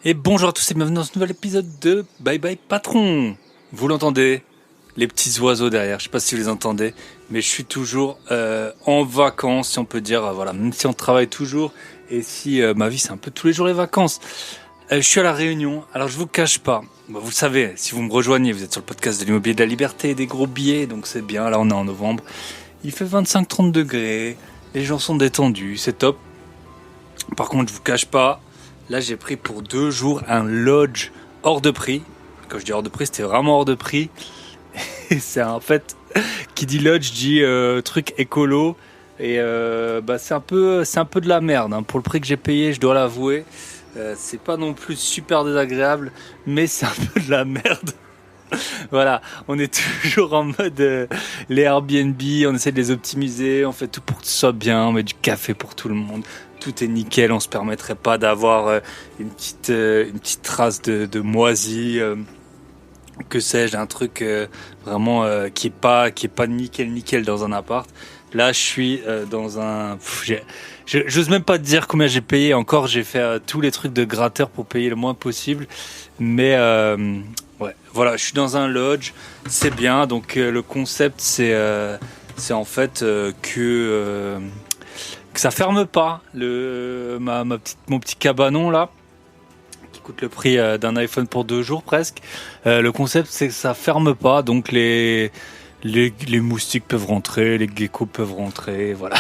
Et bonjour à tous et bienvenue dans ce nouvel épisode de Bye Bye Patron. Vous l'entendez, les petits oiseaux derrière, je sais pas si vous les entendez, mais je suis toujours en vacances, si on peut dire, voilà, même si on travaille toujours, et si ma vie c'est un peu tous les jours les vacances. Je suis à La Réunion, alors je vous cache pas, vous le savez, si vous me rejoignez, vous êtes sur le podcast de l'immobilier de la liberté et des gros billets, donc c'est bien, là on est en novembre, il fait 25-30 degrés, les gens sont détendus, c'est top. Par contre je vous cache pas, là, j'ai pris pour 2 jours un lodge hors de prix. Quand je dis hors de prix, c'était vraiment hors de prix. Et c'est en fait, qui dit lodge dit truc écolo. Et c'est un peu de la merde. Hein. Pour le prix que j'ai payé, je dois l'avouer. C'est pas non plus super désagréable, mais c'est un peu de la merde. Voilà, on est toujours en mode les Airbnb, on essaie de les optimiser, on fait tout pour que ce soit bien, on met du café pour tout le monde, tout est nickel, on se permettrait pas d'avoir une petite trace de moisi, que sais-je, un truc vraiment qui est pas nickel dans un appart. Là, je suis dans un, j'ose même pas te dire combien j'ai payé. Encore, j'ai fait tous les trucs de gratteur pour payer le moins possible, mais ouais, voilà, je suis dans un lodge, c'est bien. Donc le concept, c'est en fait que ça ferme pas. Mon petit cabanon là, qui coûte le prix d'un iPhone pour 2 jours presque. Le concept, c'est que ça ferme pas, donc les moustiques peuvent rentrer, les geckos peuvent rentrer, voilà.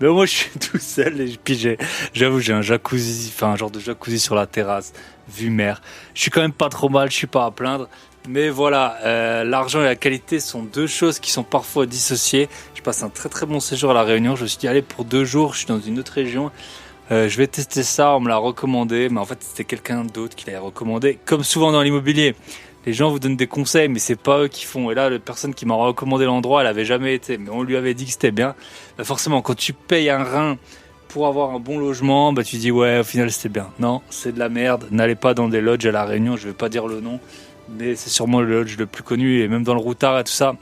Mais moi, je suis tout seul et puis j'avoue, j'ai un jacuzzi, enfin un genre de jacuzzi sur la terrasse, vue mer. Je suis quand même pas trop mal, je suis pas à plaindre. Mais voilà, l'argent et la qualité sont deux choses qui sont parfois dissociées. Je passe un très très bon séjour à La Réunion. Je me suis dit, allez, pour 2 jours, je suis dans une autre région. Je vais tester ça, on me l'a recommandé. Mais en fait, c'était quelqu'un d'autre qui l'avait recommandé. Comme souvent dans l'immobilier, les gens vous donnent des conseils, mais c'est pas eux qui font. Et là, la personne qui m'a recommandé l'endroit, elle avait jamais été. Mais on lui avait dit que c'était bien. Forcément, quand tu payes un rein pour avoir un bon logement, tu dis, ouais, au final, c'était bien. Non, c'est de la merde. N'allez pas dans des lodges à La Réunion, je vais pas dire le nom. Mais c'est sûrement le lodge le plus connu, et même dans le routard et tout ça.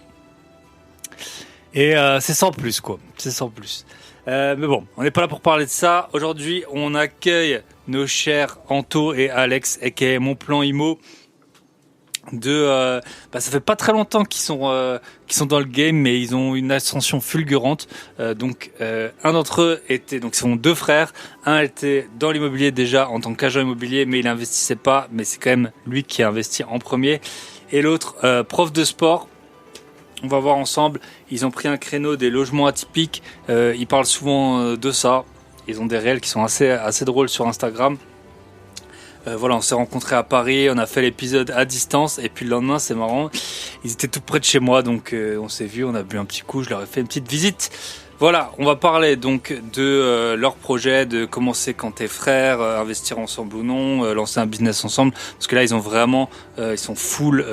Et c'est sans plus, quoi. C'est sans plus. Mais bon, on n'est pas là pour parler de ça. Aujourd'hui, on accueille nos chers Anto et Alex, aka Mon Plan Immo. Ça fait pas très longtemps qu'ils sont dans le game, mais ils ont une ascension fulgurante. Un d'entre eux était, donc ce sont 2 frères. Un était dans l'immobilier déjà en tant qu'agent immobilier, mais il investissait pas. Mais c'est quand même lui qui a investi en premier. Et l'autre, prof de sport. On va voir ensemble. Ils ont pris un créneau des logements atypiques. Ils parlent souvent de ça. Ils ont des réels qui sont assez drôles sur Instagram. Voilà, on s'est rencontrés à Paris, on a fait l'épisode à distance et puis le lendemain, c'est marrant, ils étaient tout près de chez moi, donc on s'est vu, on a bu un petit coup, je leur ai fait une petite visite. Voilà, on va parler donc de leur projet, de comment c'est quand t'es frères, investir ensemble ou non, lancer un business ensemble, parce que là ils ont vraiment, ils sont full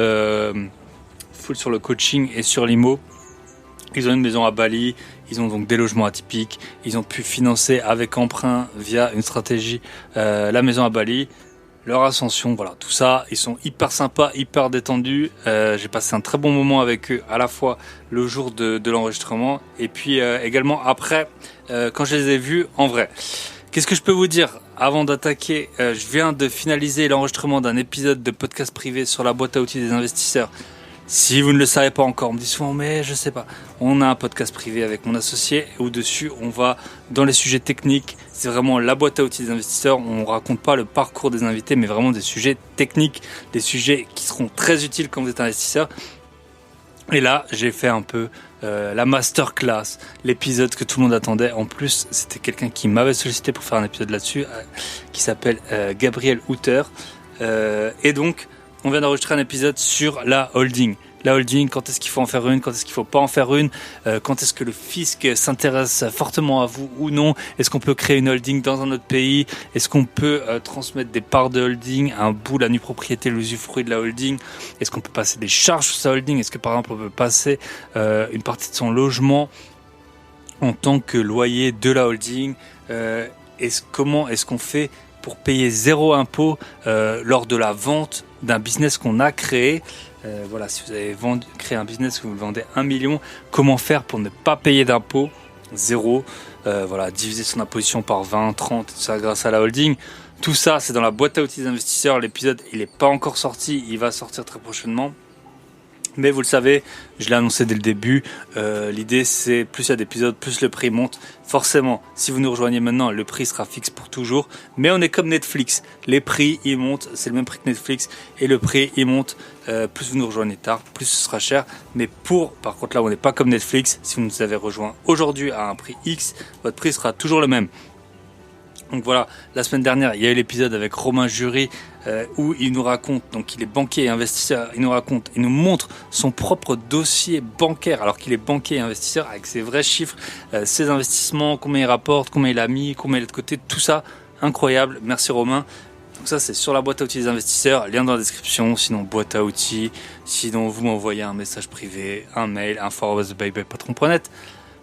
sur le coaching et sur l'IMO. Ils ont une maison à Bali, ils ont donc des logements atypiques, ils ont pu financer avec emprunt via une stratégie la maison à Bali. Leur ascension, voilà, tout ça, ils sont hyper sympas, hyper détendus. J'ai passé un très bon moment avec eux, à la fois le jour de l'enregistrement et puis également après, quand je les ai vus en vrai. Qu'est-ce que je peux vous dire avant d'attaquer? Je viens de finaliser l'enregistrement d'un épisode de podcast privé sur la boîte à outils des investisseurs. Si vous ne le savez pas encore, on me dit souvent, mais je sais pas. On a un podcast privé avec mon associé où dessus on va dans les sujets techniques. C'est vraiment la boîte à outils des investisseurs. On raconte pas le parcours des invités, mais vraiment des sujets techniques, des sujets qui seront très utiles quand vous êtes investisseur. Et là, j'ai fait un peu la masterclass, l'épisode que tout le monde attendait. En plus, c'était quelqu'un qui m'avait sollicité pour faire un épisode là-dessus, qui s'appelle Gabriel Houter. Et donc, on vient d'enregistrer un épisode sur la holding. La holding, quand est-ce qu'il faut en faire une, quand est-ce qu'il faut pas en faire une, quand est-ce que le fisc s'intéresse fortement à vous ou non, est-ce qu'on peut créer une holding dans un autre pays, est-ce qu'on peut transmettre des parts de holding, un bout, la nue propriété, l'usufruit de la holding, est-ce qu'on peut passer des charges sur sa holding, est-ce que par exemple on peut passer une partie de son logement en tant que loyer de la holding, comment est-ce qu'on fait pour payer 0 impôt lors de la vente d'un business qu'on a créé. Voilà, si vous avez créé un business que vous le vendez 1 million, comment faire pour ne pas payer d'impôt 0, voilà, diviser son imposition par 20, 30, tout ça grâce à la holding. Tout ça, c'est dans la boîte à outils des investisseurs. L'épisode, il n'est pas encore sorti, il va sortir très prochainement. Mais vous le savez, je l'ai annoncé dès le début, l'idée c'est plus il y a d'épisodes, plus le prix monte. Forcément, si vous nous rejoignez maintenant, le prix sera fixe pour toujours. Mais on est comme Netflix, les prix ils montent, c'est le même prix que Netflix. Et le prix il monte, plus vous nous rejoignez tard, plus ce sera cher. Mais par contre là on n'est pas comme Netflix, si vous nous avez rejoint aujourd'hui à un prix X, votre prix sera toujours le même. Donc voilà, la semaine dernière, il y a eu l'épisode avec Romain Jury où il nous raconte, donc il est banquier et investisseur, il nous montre son propre dossier bancaire alors qu'il est banquier et investisseur avec ses vrais chiffres, ses investissements, combien il rapporte, combien il a mis, combien il est de côté, tout ça, incroyable, merci Romain. Donc ça c'est sur la boîte à outils des investisseurs, lien dans la description, sinon boîte à outils, sinon vous m'envoyez un message privé, un mail, info@bybypatron.net.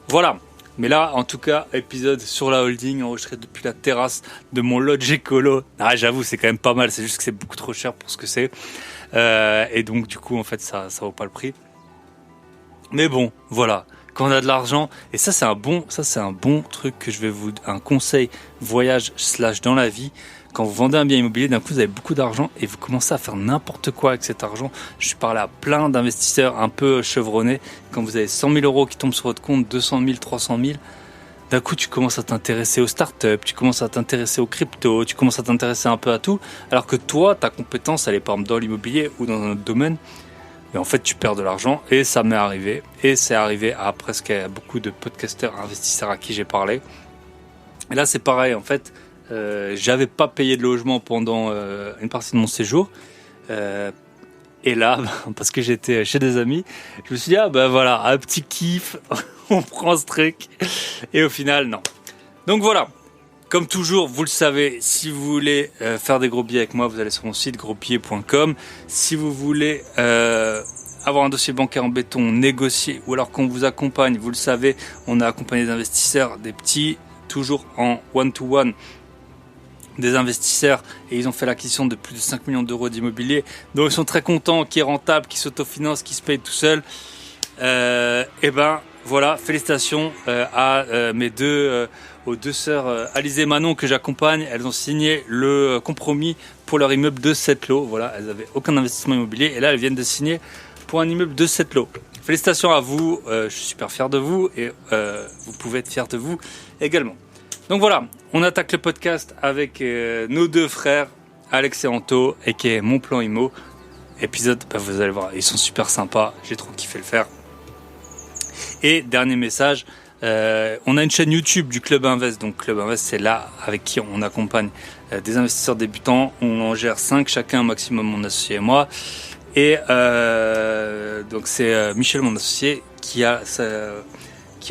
Voilà. Mais là, en tout cas, épisode sur la holding, enregistré depuis la terrasse de mon lodge écolo. Ah, j'avoue, c'est quand même pas mal. C'est juste que c'est beaucoup trop cher pour ce que c'est. Et donc, du coup, en fait, ça vaut pas le prix. Mais bon, voilà. Quand on a de l'argent, et ça, c'est un bon truc que je vais un conseil voyage / dans la vie. Quand vous vendez un bien immobilier, d'un coup, vous avez beaucoup d'argent et vous commencez à faire n'importe quoi avec cet argent. Je suis parlé à plein d'investisseurs un peu chevronnés. Quand vous avez 100 000 euros qui tombent sur votre compte, 200 000, 300 000, d'un coup, tu commences à t'intéresser aux startups, tu commences à t'intéresser aux cryptos, tu commences à t'intéresser un peu à tout. Alors que toi, ta compétence, elle est par exemple dans l'immobilier ou dans un autre domaine. Mais en fait, tu perds de l'argent et ça m'est arrivé. Et c'est arrivé à presque beaucoup de podcasteurs investisseurs à qui j'ai parlé. Et là, c'est pareil, en fait. J'avais pas payé de logement pendant une partie de mon séjour et là parce que j'étais chez des amis, je me suis dit voilà, un petit kiff, on prend ce truc et au final non. Donc voilà, comme toujours vous le savez, si vous voulez faire des gros billets avec moi, vous allez sur mon site grosbillets.com. Si vous voulez avoir un dossier bancaire en béton, négocier ou alors qu'on vous accompagne, vous le savez, on a accompagné des investisseurs, des petits, toujours en one-to-one, des investisseurs, et ils ont fait l'acquisition de plus de 5 millions d'euros d'immobilier, donc ils sont très contents, qui est rentable, qui s'autofinancent, qui se paye tout seul. Et ben voilà, félicitations aux deux sœurs Alizé et Manon que j'accompagne. Elles ont signé le compromis pour leur immeuble de 7 lots. Voilà, elles n'avaient aucun investissement immobilier et là elles viennent de signer pour un immeuble de 7 lots. Félicitations à vous, je suis super fier de vous et vous pouvez être fiers de vous également. Donc voilà, on attaque le podcast avec nos deux frères, Alex et Anto, et qui est Mon Plan Immo. Épisode, vous allez voir, ils sont super sympas, j'ai trop kiffé le faire. Et dernier message, on a une chaîne YouTube du Club Invest. Donc Club Invest, c'est là avec qui on accompagne des investisseurs débutants. On en gère 5 chacun, maximum mon associé et moi. Et donc c'est Michel, mon associé,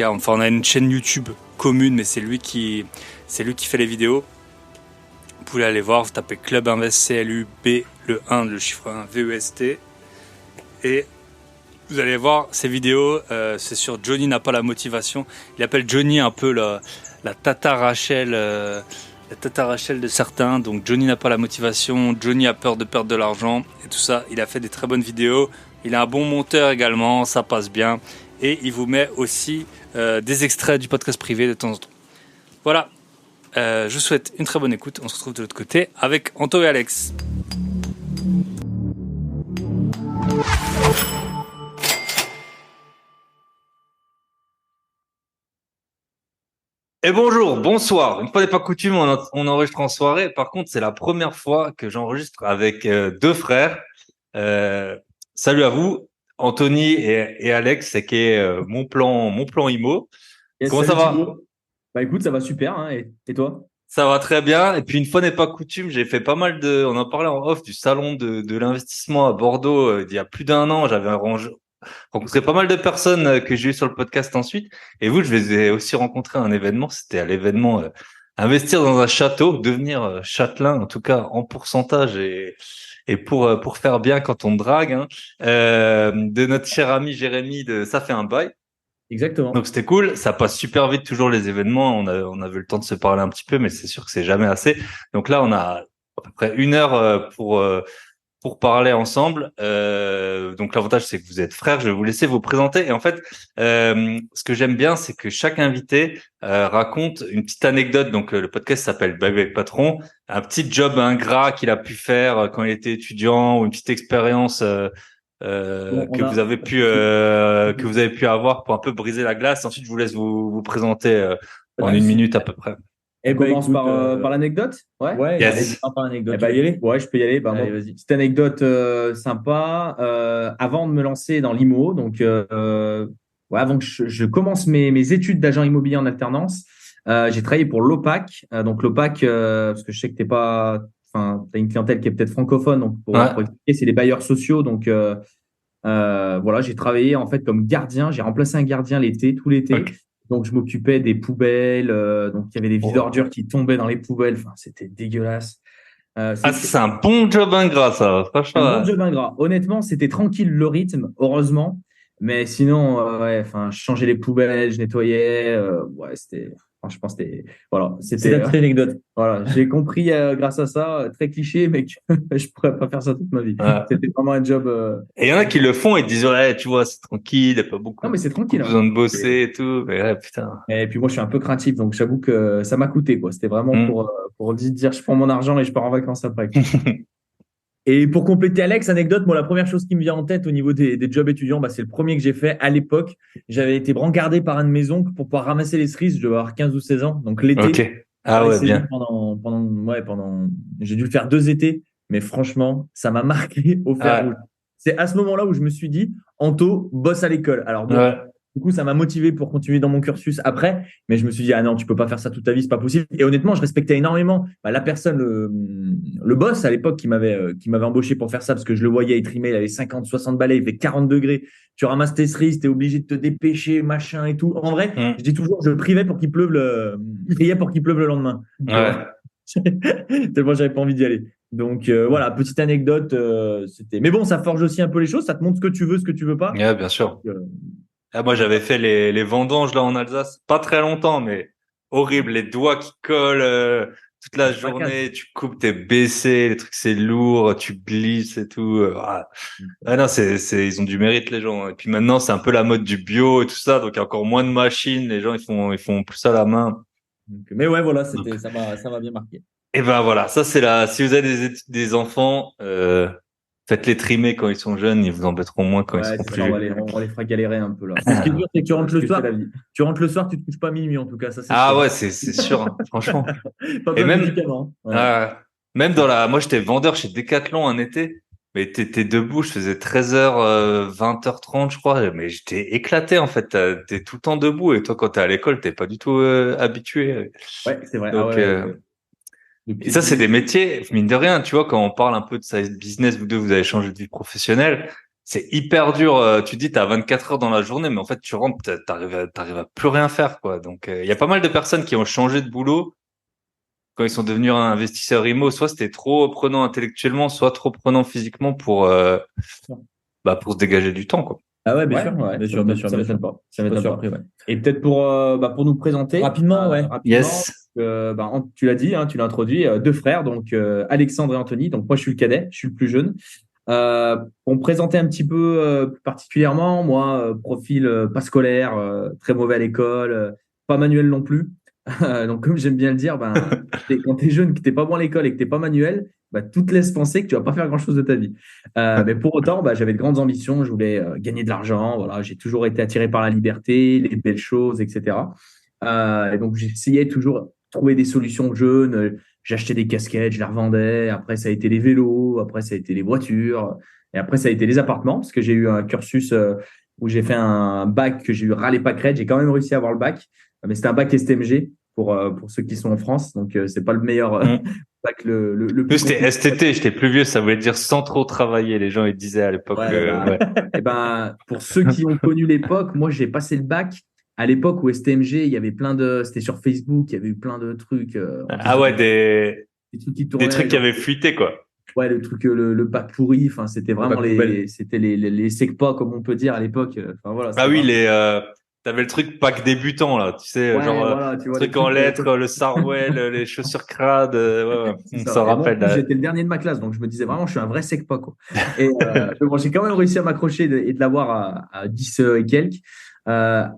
enfin on a une chaîne YouTube commune, mais c'est lui qui fait les vidéos. Vous pouvez aller voir, vous tapez Club Invest, CLUB, le 1, le chiffre 1, VEST, et vous allez voir ces vidéos. C'est sur Johnny n'a pas la motivation. Il appelle Johnny un peu la Tata Rachel, de certains. Donc Johnny n'a pas la motivation, Johnny a peur de perdre de l'argent et tout ça. Il a fait des très bonnes vidéos. Il a un bon monteur également, ça passe bien. Et il vous met aussi des extraits du podcast privé de temps en temps. Voilà, je vous souhaite une très bonne écoute. On se retrouve de l'autre côté avec Anto et Alex. Et bonjour, bonsoir. Une fois n'est pas coutume, on enregistre en soirée. Par contre, c'est la première fois que j'enregistre avec deux frères. Salut à vous, Anthony et Alex, c'est qui est mon plan IMO. Yes, Comment ça salut va? Thibaut. Bah écoute, ça va super, hein, et toi? Ça va très bien. Et puis une fois n'est pas coutume, j'ai fait pas mal on en parlait en off du salon de l'investissement à Bordeaux il y a plus d'un an. J'avais rencontré pas mal de personnes que j'ai eu sur le podcast ensuite. Et vous, je les ai aussi rencontrés à un événement. C'était à l'événement Investir dans un château, devenir châtelain, en tout cas en pourcentage et pour faire bien quand on drague, hein, de notre cher ami Jérémy de Ça fait un bail. Donc Exactement. c'était cool, ça passe super vite toujours les événements, on avait le temps de se parler un petit peu, mais c'est sûr que c'est jamais assez. Donc là on a à peu près 1 heure pour pour parler ensemble. Donc l'avantage, c'est que vous êtes frères. Je vais vous laisser vous présenter. Et en fait, ce que j'aime bien, c'est que chaque invité raconte une petite anecdote. Donc le podcast s'appelle Bye Bye Patron. Un petit job ingrat qu'il a pu faire quand il était étudiant ou une petite expérience Bon, que vous avez pu avoir pour un peu briser la glace. Ensuite, je vous laisse vous présenter en une minute à peu près. On commence par l'anecdote? Ouais. Ouais, Yes. allez, par l'anecdote. Eh Tu ben, veux y aller? ouais, je peux y aller. Allez, Moi, vas-y. petite anecdote sympa. Avant de me lancer dans l'IMO, donc ouais, avant que je commence mes études d'agent immobilier en alternance, j'ai travaillé pour l'OPAC. Donc l'OPAC, parce que je sais que t'as une clientèle qui est peut-être francophone, donc Ouais. pour expliquer, c'est les bailleurs sociaux. Donc voilà, j'ai travaillé en fait comme gardien. J'ai remplacé un gardien tout l'été. Ok. Donc, je m'occupais des poubelles. Donc, il y avait des vides Wow. ordures qui tombaient dans les poubelles. Enfin, c'était dégueulasse. C'est un bon job ingrat, ça. Franchement. Un bon job ingrat. Honnêtement, c'était tranquille le rythme, heureusement. Mais sinon, ouais, enfin, je changeais les poubelles, je nettoyais. Ouais, franchement, voilà, C'est la petite anecdote. voilà, j'ai compris grâce à ça, très cliché, mais que je pourrais pas faire ça toute ma vie. Ouais. C'était vraiment un job. Et il y en a qui le font et disent, ouais, tu vois, c'est tranquille, il n'y a pas beaucoup, Non, mais c'est tranquille. besoin de bosser et tout. Mais ouais, putain. Et puis moi, je suis un peu craintif, donc j'avoue que ça m'a coûté, quoi. C'était vraiment pour dire, je prends mon argent et je pars en vacances après. Et pour compléter Alex, anecdote, moi, la première chose qui me vient en tête au niveau des jobs étudiants, c'est le premier que j'ai fait à l'époque. J'avais été brancardé par un de mes oncles pour pouvoir ramasser les cerises. Je devais avoir 15 ou 16 ans. Donc, l'été. Ok. Ah ouais, bien. J'ai dû le faire 2 étés. Mais franchement, ça m'a marqué au fer rouge. C'est à ce moment-là où je me suis dit, Anto, bosse à l'école. Alors, bon, Ouais. du coup, ça m'a motivé pour continuer dans mon cursus après. Mais je me suis dit, ah non, tu peux pas faire ça toute ta vie, c'est pas possible. Et honnêtement, je respectais énormément la personne, le boss à l'époque qui m'avait embauché pour faire ça parce que je le voyais, il trimait, il avait 50, 60 balais, il fait 40 degrés. Tu ramasses tes cerises, t'es obligé de te dépêcher, machin et tout. En vrai, je dis toujours, je priais pour qu'il pleuve priais pour qu'il pleuve le lendemain. Tellement j'avais pas envie d'y aller. Donc voilà, petite anecdote, c'était. Mais bon, ça forge aussi un peu les choses, ça te montre ce que tu veux, ce que tu veux pas. Ouais, bien sûr. Moi, j'avais fait les vendanges là en Alsace, pas très longtemps, mais horrible, les doigts qui collent toute la journée, tu coupes, t'es baissé, les trucs c'est lourd, tu glisses et tout. Non, ils ont du mérite les gens. Et puis maintenant, c'est un peu la mode du bio et tout ça, donc il y a encore moins de machines, les gens ils font plus ça à la main. Mais ouais, voilà, ça m'a bien marqué. Et ben voilà, ça c'est si vous avez des enfants, faites-les trimer quand ils sont jeunes, ils vous embêteront moins quand ils seront plus vieux. On les fera galérer un peu là. Ce qui est dur, c'est que tu rentres le soir. Tu rentres le soir, tu te couches pas à minuit en tout cas. Ça, sûr. Ouais, c'est sûr, hein, franchement. Pas besoin de médicaments. Même moi j'étais vendeur chez Decathlon un été, mais t'étais debout, je faisais 13h, 20h30 je crois, mais j'étais éclaté en fait. T'es tout le temps debout et toi quand t'es à l'école, t'es pas du tout habitué. Ouais, c'est vrai. Donc, et ça, c'est des métiers, mine de rien, tu vois, quand on parle un peu de side business, vous deux, vous avez changé de vie professionnelle, c'est hyper dur. Tu dis, t'as 24 heures dans la journée, mais en fait, tu rentres, t'arrives à plus rien faire, quoi. Donc, il y a pas mal de personnes qui ont changé de boulot quand ils sont devenus un investisseur IMO. Soit c'était trop prenant intellectuellement, soit trop prenant physiquement pour se dégager du temps, quoi. Ah ouais, bien sûr. Ça m'étonne pas. Ça m'étonne pas. Après, Et peut-être pour nous présenter rapidement, Yes. Tu l'as dit, tu l'as introduit, deux frères, donc Alexandre et Anthony. Donc moi, je suis le cadet, je suis le plus jeune. Pour me présenter un petit peu plus particulièrement, moi, profil pas scolaire, très mauvais à l'école, pas manuel non plus. Donc comme j'aime bien le dire, quand t'es jeune, que t'es pas bon à l'école et que t'es pas manuel, tout te laisse penser que tu vas pas faire grand-chose de ta vie. Mais pour autant, j'avais de grandes ambitions. Je voulais gagner de l'argent. Voilà, j'ai toujours été attiré par la liberté, les belles choses, etc. Et donc j'essayais toujours de trouver des solutions jeunes. J'achetais des casquettes, je les revendais. Après, ça a été les vélos. Après, ça a été les voitures. Et après, ça a été les appartements, parce que j'ai eu un cursus où j'ai fait un bac que j'ai eu ras les pâquerettes. J'ai quand même réussi à avoir le bac, mais c'était un bac STMG pour ceux qui sont en France. Donc, c'est pas le meilleur bac le plus. C'était STT, j'étais plus vieux, ça voulait dire sans trop travailler. Les gens, ils disaient à l'époque. Et pour ceux qui ont connu l'époque, moi, j'ai passé le bac à l'époque où STMG, il y avait c'était sur Facebook, il y avait eu plein de trucs. Des trucs qui avaient fuité, quoi. Ouais, le truc, le bac pourri, c'était vraiment les SECPA, comme on peut dire à l'époque. Oui, T'avais le truc pack débutant, là, tu sais, Ouais, genre, voilà, tu vois, truc les en trucs, lettres, le Sarwell, les chaussures crades, ouais, c'est on ça. s'en Et moi, en rappelle. plus, j'étais le dernier de ma classe, donc je me disais vraiment, je suis un vrai sec-pas, quoi. Et mais bon, j'ai quand même réussi à m'accrocher et de l'avoir à 10 et quelques.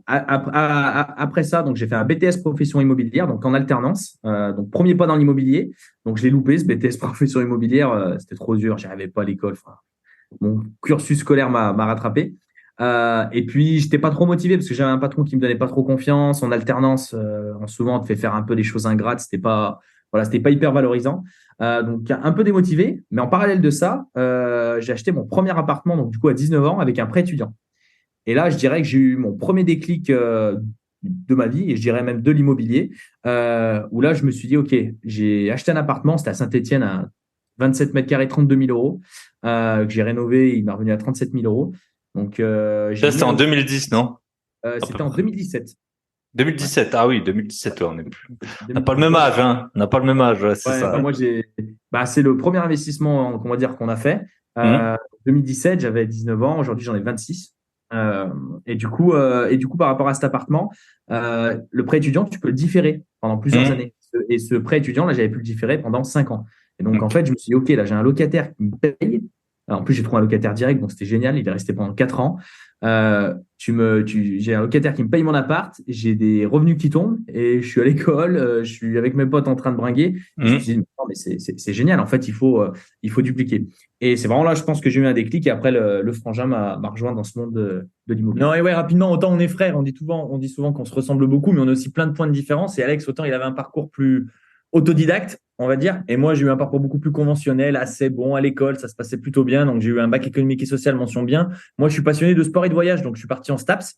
Après ça, donc j'ai fait un BTS profession immobilière, donc en alternance. Donc premier pas dans l'immobilier. Donc je l'ai loupé, ce BTS profession immobilière. C'était trop dur, j'y arrivais pas à l'école. Enfin, mon cursus scolaire m'a rattrapé. Et puis, j'étais pas trop motivé parce que j'avais un patron qui me donnait pas trop confiance. En alternance, souvent, on te fait faire un peu des choses ingrates. C'était pas hyper valorisant. Donc, un peu démotivé. Mais en parallèle de ça, j'ai acheté mon premier appartement, donc du coup, à 19 ans, avec un prêt étudiant. Et là, je dirais que j'ai eu mon premier déclic de ma vie, et je dirais même de l'immobilier, où là, je me suis dit, OK, j'ai acheté un appartement, c'était à Saint-Étienne, à 27 mètres carrés, 32 000 euros, que j'ai rénové, il m'est revenu à 37 000 euros. Donc, j'ai Ça, c'était mis en 2010, non? À peu c'était en près. 2017. Ouais, 2017, ah oui, 2017, ouais, on n'a pas le même 2017. âge, hein. On n'a pas le même âge, ouais, c'est Ouais, bah ça. moi, c'est le premier investissement qu'on va dire qu'on a fait. Hum, 2017, j'avais 19 ans. Aujourd'hui, j'en ai 26. Euh, et du coup, par rapport à cet appartement, le prêt étudiant, tu peux le différer pendant plusieurs hum, années. Et ce prêt étudiant, là, j'avais pu le différer pendant 5 ans. Et donc, en ok. fait, je me suis dit, OK, là, j'ai un locataire qui me paye. Alors, en plus, j'ai trouvé un locataire direct, donc c'était génial. Il est resté pendant 4 ans. J'ai un locataire qui me paye mon appart, j'ai des revenus qui tombent et je suis à l'école, je suis avec mes potes en train de bringuer. Et je me Hum. suis dit, non, mais c'est génial. En fait, il faut dupliquer. Et c'est vraiment là, je pense que j'ai eu un déclic. Et après, le frangin m'a rejoint dans ce monde de l'immobilier. Non, et ouais, rapidement, autant on est frères, on dit souvent qu'on se ressemble beaucoup, mais on a aussi plein de points de différence. Et Alex, autant il avait un parcours plus autodidacte, on va dire, et moi j'ai eu un parcours beaucoup plus conventionnel, assez bon à l'école, ça se passait plutôt bien. Donc j'ai eu un bac économique et social, mention bien. Moi je suis passionné de sport et de voyage, donc je suis parti en STAPS,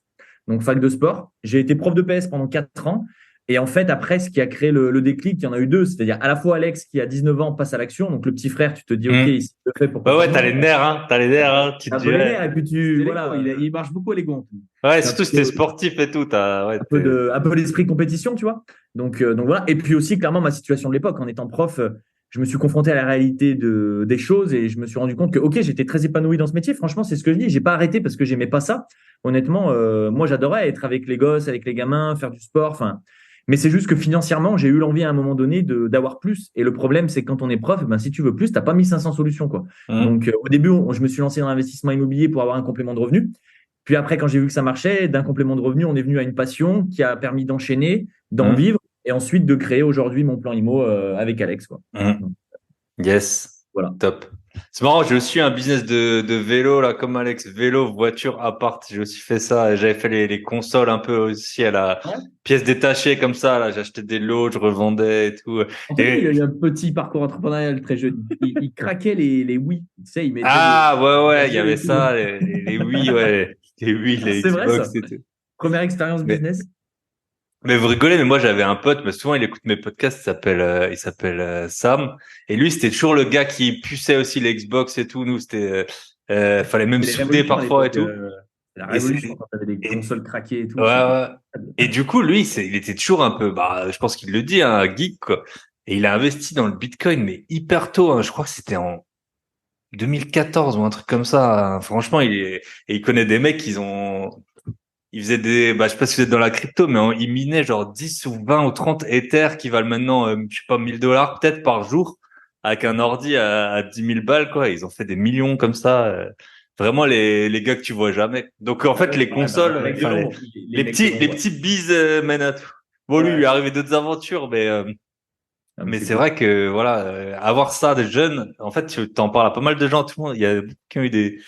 donc fac de sport. J'ai été prof de PS pendant 4 ans. Et en fait, après, ce qui a créé le déclic, il y en a eu deux. C'est-à-dire à la fois Alex, qui a 19 ans, passe à l'action. Donc le petit frère, tu te dis, OK, Hum. il le fait, pourquoi Ouais, pas ouais, t'as moi? les nerfs, hein. T'as les nerfs, hein. Tu te Un dis, peu les ouais. nerfs, et puis C'était voilà. Lego, il marche beaucoup à Lego. Ouais, C'est un surtout si peu, t'es sportif et tout, ouais, un peu l'esprit compétition, tu vois. Donc voilà. Et puis aussi, clairement, ma situation de l'époque, en étant prof, je me suis confronté à la réalité des choses et je me suis rendu compte que, OK, j'étais très épanoui dans ce métier. Franchement, c'est ce que je dis. J'ai pas arrêté parce que j'aimais pas ça. Honnêtement, moi, j'adorais être avec les gosses, avec les gamins, faire du sport. Enfin, mais c'est juste que financièrement, j'ai eu l'envie à un moment donné d'avoir plus. Et le problème, c'est que quand on est prof, ben, si tu veux plus, t'as pas 1500 solutions, quoi. Hum, Donc, au début, je me suis lancé dans l'investissement immobilier pour avoir un complément de revenu. Puis après, quand j'ai vu que ça marchait, d'un complément de revenu, on est venu à une passion qui a permis d'enchaîner, d'en hum, vivre et ensuite de créer aujourd'hui mon plan IMO avec Alex, quoi. hum. Donc, Yes, voilà. top. C'est marrant, j'ai aussi un business de vélo, là, comme Alex, vélo, voiture, appart, j'ai aussi fait ça. Et j'avais fait les consoles un peu aussi à la Ouais. pièce détachée comme ça, là, j'achetais des lots, je revendais et tout. Anthony, il a Et, eu un petit parcours entrepreneurial très jeune. Il craquait les Wii. Tu sais, il mettait des ah, ouais, ouais, il y gadgets avait et tout. ça, les Wii, ouais, les Wii, les C'est vrai, Xbox ça. et tout. Première expérience Mais, business. mais vous rigolez, mais moi j'avais un pote, mais souvent il écoute mes podcasts, il s'appelle Sam, et lui c'était toujours le gars qui puçait aussi les Xbox et tout. Nous c'était, fallait même C'était les souder révolutions à parfois et l'époque. tout. La Et révolution c'est, quand tu avais des et, consoles craquées et ouais, tout. C'était. ouais. Et du coup lui, il était toujours un peu, bah, je pense qu'il le dit, un geek quoi. Et il a investi dans le Bitcoin, mais hyper tôt. Hein. Je crois que c'était en 2014 ou un truc comme ça. Hein. Franchement, et il connaît des mecs ils faisaient bah, je sais pas si vous êtes dans la crypto, mais ils minaient genre 10 ou 20 ou 30 Ethers qui valent maintenant, je sais pas, 1000 $ peut-être par jour, avec un ordi à 10 000 balles, quoi. Ils ont fait des millions comme ça. Vraiment les gars que tu vois jamais. Donc, en Ah fait, ouais, les ouais, bah, consoles, les mecs de enfin, l'ombre. Les mecs de les l'ombre. Ouais. petits bises mènent à tout. Bon, lui, il lui Ouais. est arrivé d'autres aventures, Ah, mais mais c'est c'est cool. vrai que, voilà, avoir ça des jeunes, en fait, tu t'en parles à pas mal de gens, tout le monde. Il y a beaucoup qui ont eu des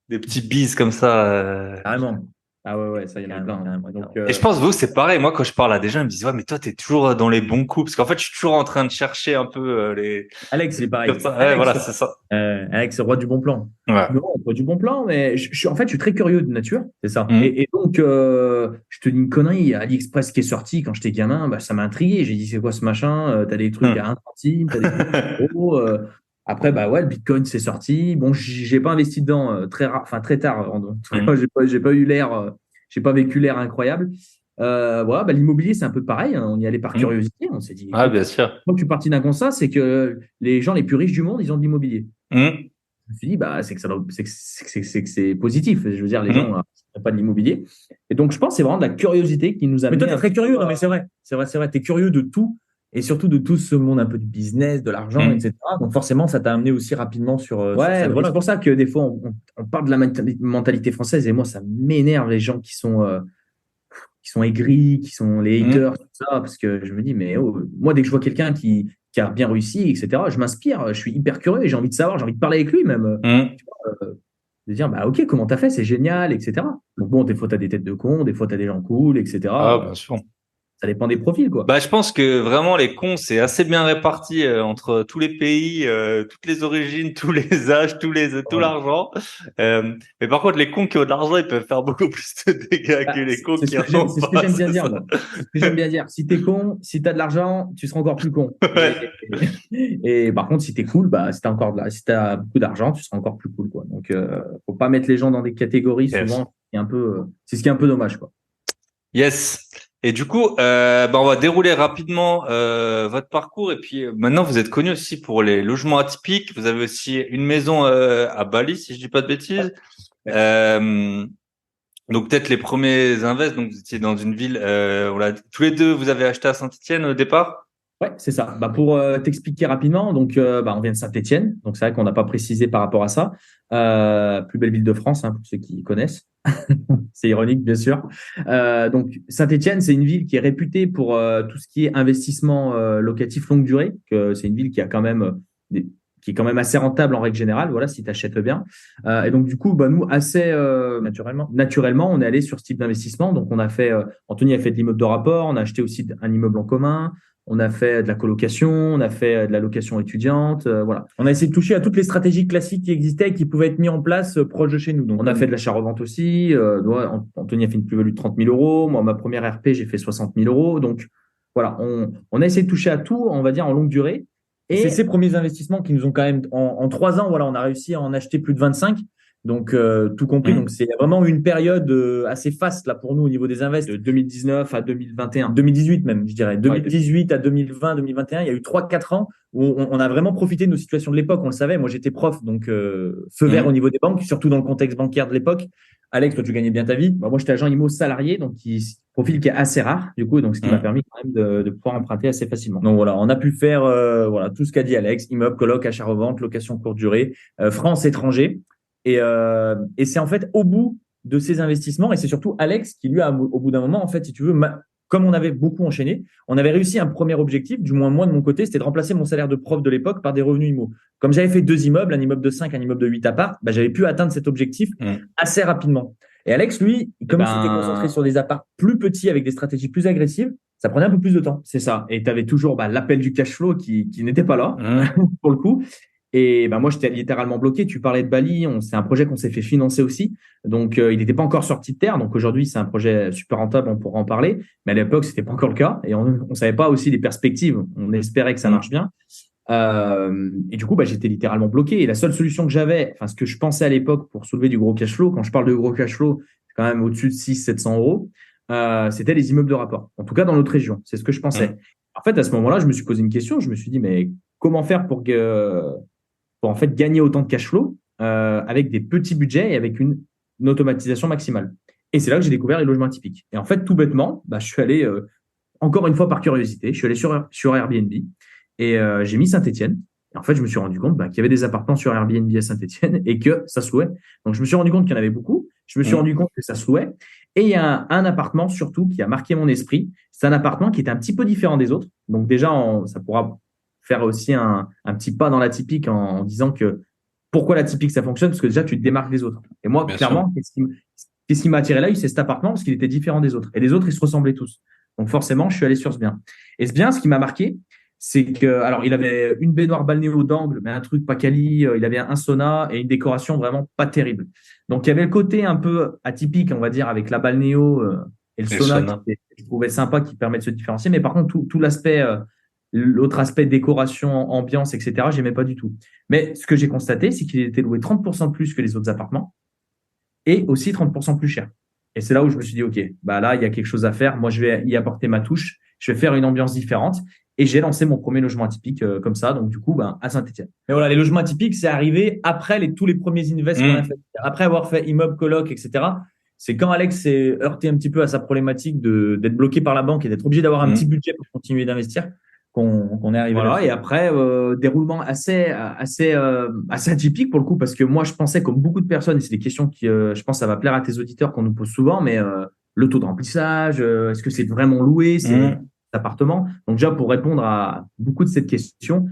petits bises comme ça. Carrément. Ah ouais, ouais, ça, il y en a Carrément, plein. Hein. carrément, Donc, carrément. Et je pense, vous, c'est pareil. Moi, quand je parle à des gens, ils me disent, ouais, mais toi, t'es toujours dans les bons coups. Parce qu'en fait, je suis toujours en train de chercher un peu les Alex, c'est comme pareil. ça. Ouais, Alex, voilà, c'est ça. Alex, roi du bon plan. Ouais. non, pas du bon plan, mais en fait, je suis très curieux de nature. C'est ça. Mhm. Et donc, je te dis une connerie, il y a AliExpress qui est sorti quand j'étais gamin, bah, ça m'a intrigué. J'ai dit, c'est quoi ce machin? T'as des trucs à Mhm. 1 centime, t'as des trucs à 1 euro. Après, bah ouais, le Bitcoin, c'est sorti. Bon, j'ai pas investi dedans enfin, très tard. En tout cas, Mhm. j'ai pas eu l'air, j'ai pas vécu l'air incroyable. Voilà, bah, l'immobilier, c'est un peu pareil. Hein. On y allait par Mhm. curiosité. On s'est dit, Ouais, écoute, bien sûr. moi, je suis parti d'un constat, c'est que les gens les plus riches du monde, ils ont de l'immobilier. Mhm. je me suis dit, bah, c'est positif. Je veux dire, les gens n'ont pas de l'immobilier. Et donc, je pense que c'est vraiment de la curiosité qui nous a Mais toi, mené tu es très curieux. Non, mais c'est vrai. C'est vrai, c'est vrai. Tu es curieux de tout et surtout de tout ce monde un peu du business, de l'argent, etc. Donc, forcément, ça t'a amené aussi rapidement sur Ouais, cette et voie-là. c'est pour ça que des fois, on parle de la mentalité française et moi, ça m'énerve les gens qui sont aigris, qui sont les haters, tout ça, parce que je me dis, mais oh, moi, dès que je vois quelqu'un qui a bien réussi, etc., je m'inspire, je suis hyper curieux et j'ai envie de savoir, j'ai envie de parler avec lui même. Tu vois, de dire, bah, ok, comment t'as fait, c'est génial, etc. Donc bon, des fois, t'as des têtes de cons, des fois, t'as des gens cool, Ah, etc. bien sûr. Ça dépend des profils, quoi. Bah, je pense que vraiment les cons, c'est assez bien réparti entre tous les pays, toutes les origines, tous les âges, tout Ouais. l'argent. Mais par contre, les cons qui ont de l'argent, ils peuvent faire beaucoup plus de dégâts que Bah, les cons c'est qui en ont c'est ce que pas. j'aime bien C'est dire, ça. moi. C'est ce que j'aime bien dire. Si t'es con, si t'as de l'argent, tu seras encore plus con. Ouais. Et par contre, si t'es cool, bah, si t'as beaucoup d'argent, tu seras encore plus cool, quoi. Donc, faut pas mettre les gens dans des catégories, Yes. souvent, c'est ce qui est un peu dommage, quoi. Yes. Et du coup, bah, on va dérouler rapidement votre parcours. Et puis maintenant, vous êtes connu aussi pour les logements atypiques. Vous avez aussi une maison à Bali, si je dis pas de bêtises. Ouais. Euh, donc peut-être les premiers invests. Donc vous étiez dans une ville. Tous les deux, vous avez acheté à Saint-Étienne au départ. Ouais, c'est ça. Bah, pour t'expliquer rapidement, donc bah, on vient de Saint-Étienne, donc c'est vrai qu'on n'a pas précisé par rapport à ça. Plus belle ville de France, hein, pour ceux qui connaissent. C'est ironique, bien sûr. Donc Saint-Étienne, c'est une ville qui est réputée pour tout ce qui est investissement locatif longue durée. C'est une ville qui a quand même qui est quand même assez rentable en règle générale. Voilà, si tu achètes bien. Et donc du coup, bah, nous assez naturellement, on est allé sur ce type d'investissement. Donc on a fait, Anthony a fait de l'immeuble de rapport, on a acheté aussi un immeuble en commun. On a fait de la colocation, on a fait de la location étudiante, voilà. On a essayé de toucher à toutes les stratégies classiques qui existaient et qui pouvaient être mises en place proche de chez nous. Donc, On a fait de l'achat-revente aussi. Anthony a fait une plus-value de 30 000 euros. Moi, ma première RP, j'ai fait 60 000 euros. Donc, voilà, on a essayé de toucher à tout, on va dire, en longue durée. c'est Et ces premiers investissements qui nous ont quand même, en 3 ans, voilà, on a réussi à en acheter plus de 25. Donc, tout compris. Donc, c'est vraiment une période assez faste là pour nous au niveau des invests. de 2019 à 2021. 2018 même, je dirais. 2018 à 2020, 2021, il y a eu 3-4 ans où on a vraiment profité de nos situations de l'époque. On le savait. Moi, j'étais prof, donc feu vert au niveau des banques, surtout dans le contexte bancaire de l'époque. Alex, toi, tu gagnais bien ta vie. Bah, moi, j'étais agent IMO salarié, donc profil qui est assez rare, du coup, donc ce qui m'a permis quand même de pouvoir emprunter assez facilement. Donc voilà, on a pu faire voilà tout ce qu'a dit Alex, immeuble, coloc, achat-revente, location courte durée, France, étranger. Et c'est en fait au bout de ces investissements, et c'est surtout Alex qui lui a, au bout d'un moment, en fait, si tu veux, comme on avait beaucoup enchaîné, on avait réussi un premier objectif, du moins moi de mon côté, c'était de remplacer mon salaire de prof de l'époque par des revenus IMO. Comme j'avais fait 2 immeubles, un immeuble de 5, un immeuble de 8 apparts, bah, j'avais pu atteindre cet objectif assez rapidement. Et Alex, lui, comme il s'était concentré sur des apparts plus petits avec des stratégies plus agressives, ça prenait un peu plus de temps. C'est ça. Et tu avais toujours l'appel du cash flow qui n'était pas là, pour le coup. Et moi, j'étais littéralement bloqué. Tu parlais de Bali, c'est un projet qu'on s'est fait financer aussi. Donc, il n'était pas encore sorti de terre. Donc, aujourd'hui, c'est un projet super rentable, on pourra en parler. Mais à l'époque, c'était pas encore le cas. Et on ne savait pas aussi les perspectives. On espérait que ça marche bien. Et du coup, j'étais littéralement bloqué. Et la seule solution que j'avais, enfin, ce que je pensais à l'époque pour soulever du gros cash flow, quand je parle de gros cash flow, c'est quand même au-dessus de 600-700 euros, c'était les immeubles de rapport. En tout cas, dans notre région. C'est ce que je pensais. En fait, à ce moment-là, je me suis posé une question. Je me suis dit, mais comment faire pour en fait gagner autant de cash flow avec des petits budgets et avec une automatisation maximale. Et c'est là que j'ai découvert les logements atypiques. Et en fait, tout bêtement, je suis allé, encore une fois par curiosité, je suis allé sur Airbnb et j'ai mis Saint-Étienne. Et en fait, je me suis rendu compte qu'il y avait des appartements sur Airbnb à Saint-Étienne et que ça se louait. Donc, je me suis rendu compte qu'il y en avait beaucoup. Je me suis rendu compte que ça se louait. Et il y a un appartement surtout qui a marqué mon esprit. C'est un appartement qui était un petit peu différent des autres. Donc déjà, ça pourra faire aussi un petit pas dans l'atypique en disant que pourquoi l'atypique ça fonctionne, parce que déjà tu te démarques des autres. Et moi, Bien clairement, qu'est-ce qui m'a attiré là, c'est cet appartement parce qu'il était différent des autres. Et les autres, ils se ressemblaient tous. Donc forcément, je suis allé sur ce bien. Et ce bien, ce qui m'a marqué, c'est que, alors, il avait une baignoire balnéo d'angle, mais un truc pas quali, il avait un sauna et une décoration vraiment pas terrible. Donc il y avait le côté un peu atypique, on va dire, avec la balnéo et le sauna, qui je trouvais sympa, qui permet de se différencier. Mais par contre, tout l'aspect l'autre aspect décoration, ambiance, etc., j'aimais pas du tout. Mais ce que j'ai constaté, c'est qu'il était loué 30% plus que les autres appartements et aussi 30% plus cher. Et c'est là où je me suis dit, OK, là, il y a quelque chose à faire. Moi, je vais y apporter ma touche. Je vais faire une ambiance différente. Et j'ai lancé mon premier logement atypique comme ça, donc du coup, à Saint-Etienne. Mais voilà, les logements atypiques, c'est arrivé après tous les premiers invests qu'on a fait. Après avoir fait immeuble, coloc, etc. C'est quand Alex s'est heurté un petit peu à sa problématique d'être bloqué par la banque et d'être obligé d'avoir un petit budget pour continuer d'investir qu'on est arrivé là. Et après, déroulement assez atypique pour le coup, parce que moi, je pensais, comme beaucoup de personnes, et c'est des questions qui, je pense, ça va plaire à tes auditeurs qu'on nous pose souvent, mais le taux de remplissage, est-ce que c'est vraiment loué, c'est appartement? Donc déjà, pour répondre à beaucoup de cette question,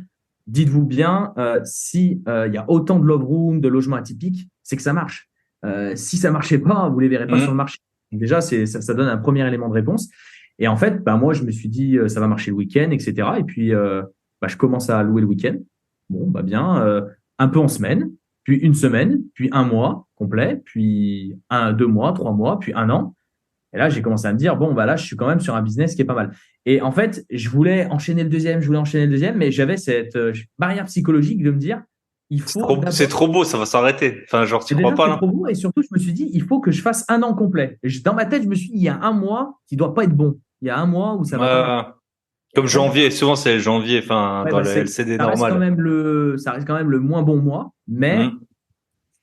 dites-vous bien, si il y a autant de love room, de logements atypiques, c'est que ça marche. Si ça marchait pas, vous les verrez pas sur le marché. Donc déjà, ça donne un premier élément de réponse. Et en fait, moi, je me suis dit, ça va marcher le week-end, etc. Et puis, je commence à louer le week-end. Bon, bien, un peu en semaine, puis une semaine, puis un mois complet, puis 2 mois, 3 mois, puis 1 an. Et là, j'ai commencé à me dire, bon, là, je suis quand même sur un business qui est pas mal. Et en fait, je voulais enchaîner le deuxième, mais j'avais cette barrière psychologique de me dire, c'est trop beau, ça va s'arrêter. Enfin, genre, tu crois pas là? C'est trop beau, et surtout, je me suis dit, il faut que je fasse 1 an complet. Dans ma tête, je me suis dit, il y a 1 mois qui doit pas être bon. Il y a 1 mois où ça va pas. Comme janvier, souvent c'est janvier, dans le LCD normal. Ça reste quand même le moins bon mois, mais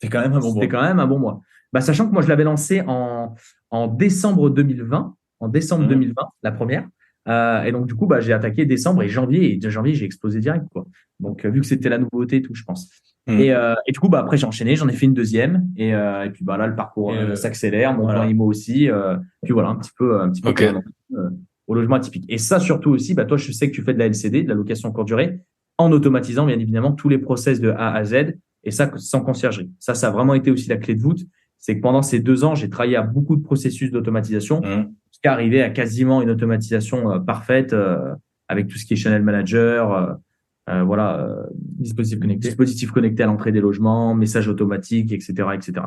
c'est quand même un bon mois. C'était quand même un bon mois. Sachant que moi, je l'avais lancé en décembre 2020, la première. Et donc, du coup, j'ai attaqué décembre et janvier. Et de janvier, j'ai explosé direct, quoi. Donc, vu que c'était la nouveauté et tout, je pense. Et du coup, après, j'ai enchaîné, j'en ai fait une deuxième. Et puis, là, le parcours s'accélère, mon plan IMO aussi. Puis voilà, un petit peu au logement atypique. Et ça, surtout aussi, toi, je sais que tu fais de la LCD, de la location courte durée, en automatisant, bien évidemment, tous les process de A à Z. Et ça, sans conciergerie. Ça a vraiment été aussi la clé de voûte. C'est que pendant ces 2 ans, j'ai travaillé à beaucoup de processus d'automatisation jusqu'à arriver à quasiment une automatisation parfaite avec tout ce qui est channel manager, dispositif connecté à l'entrée des logements, messages automatiques, etc., etc.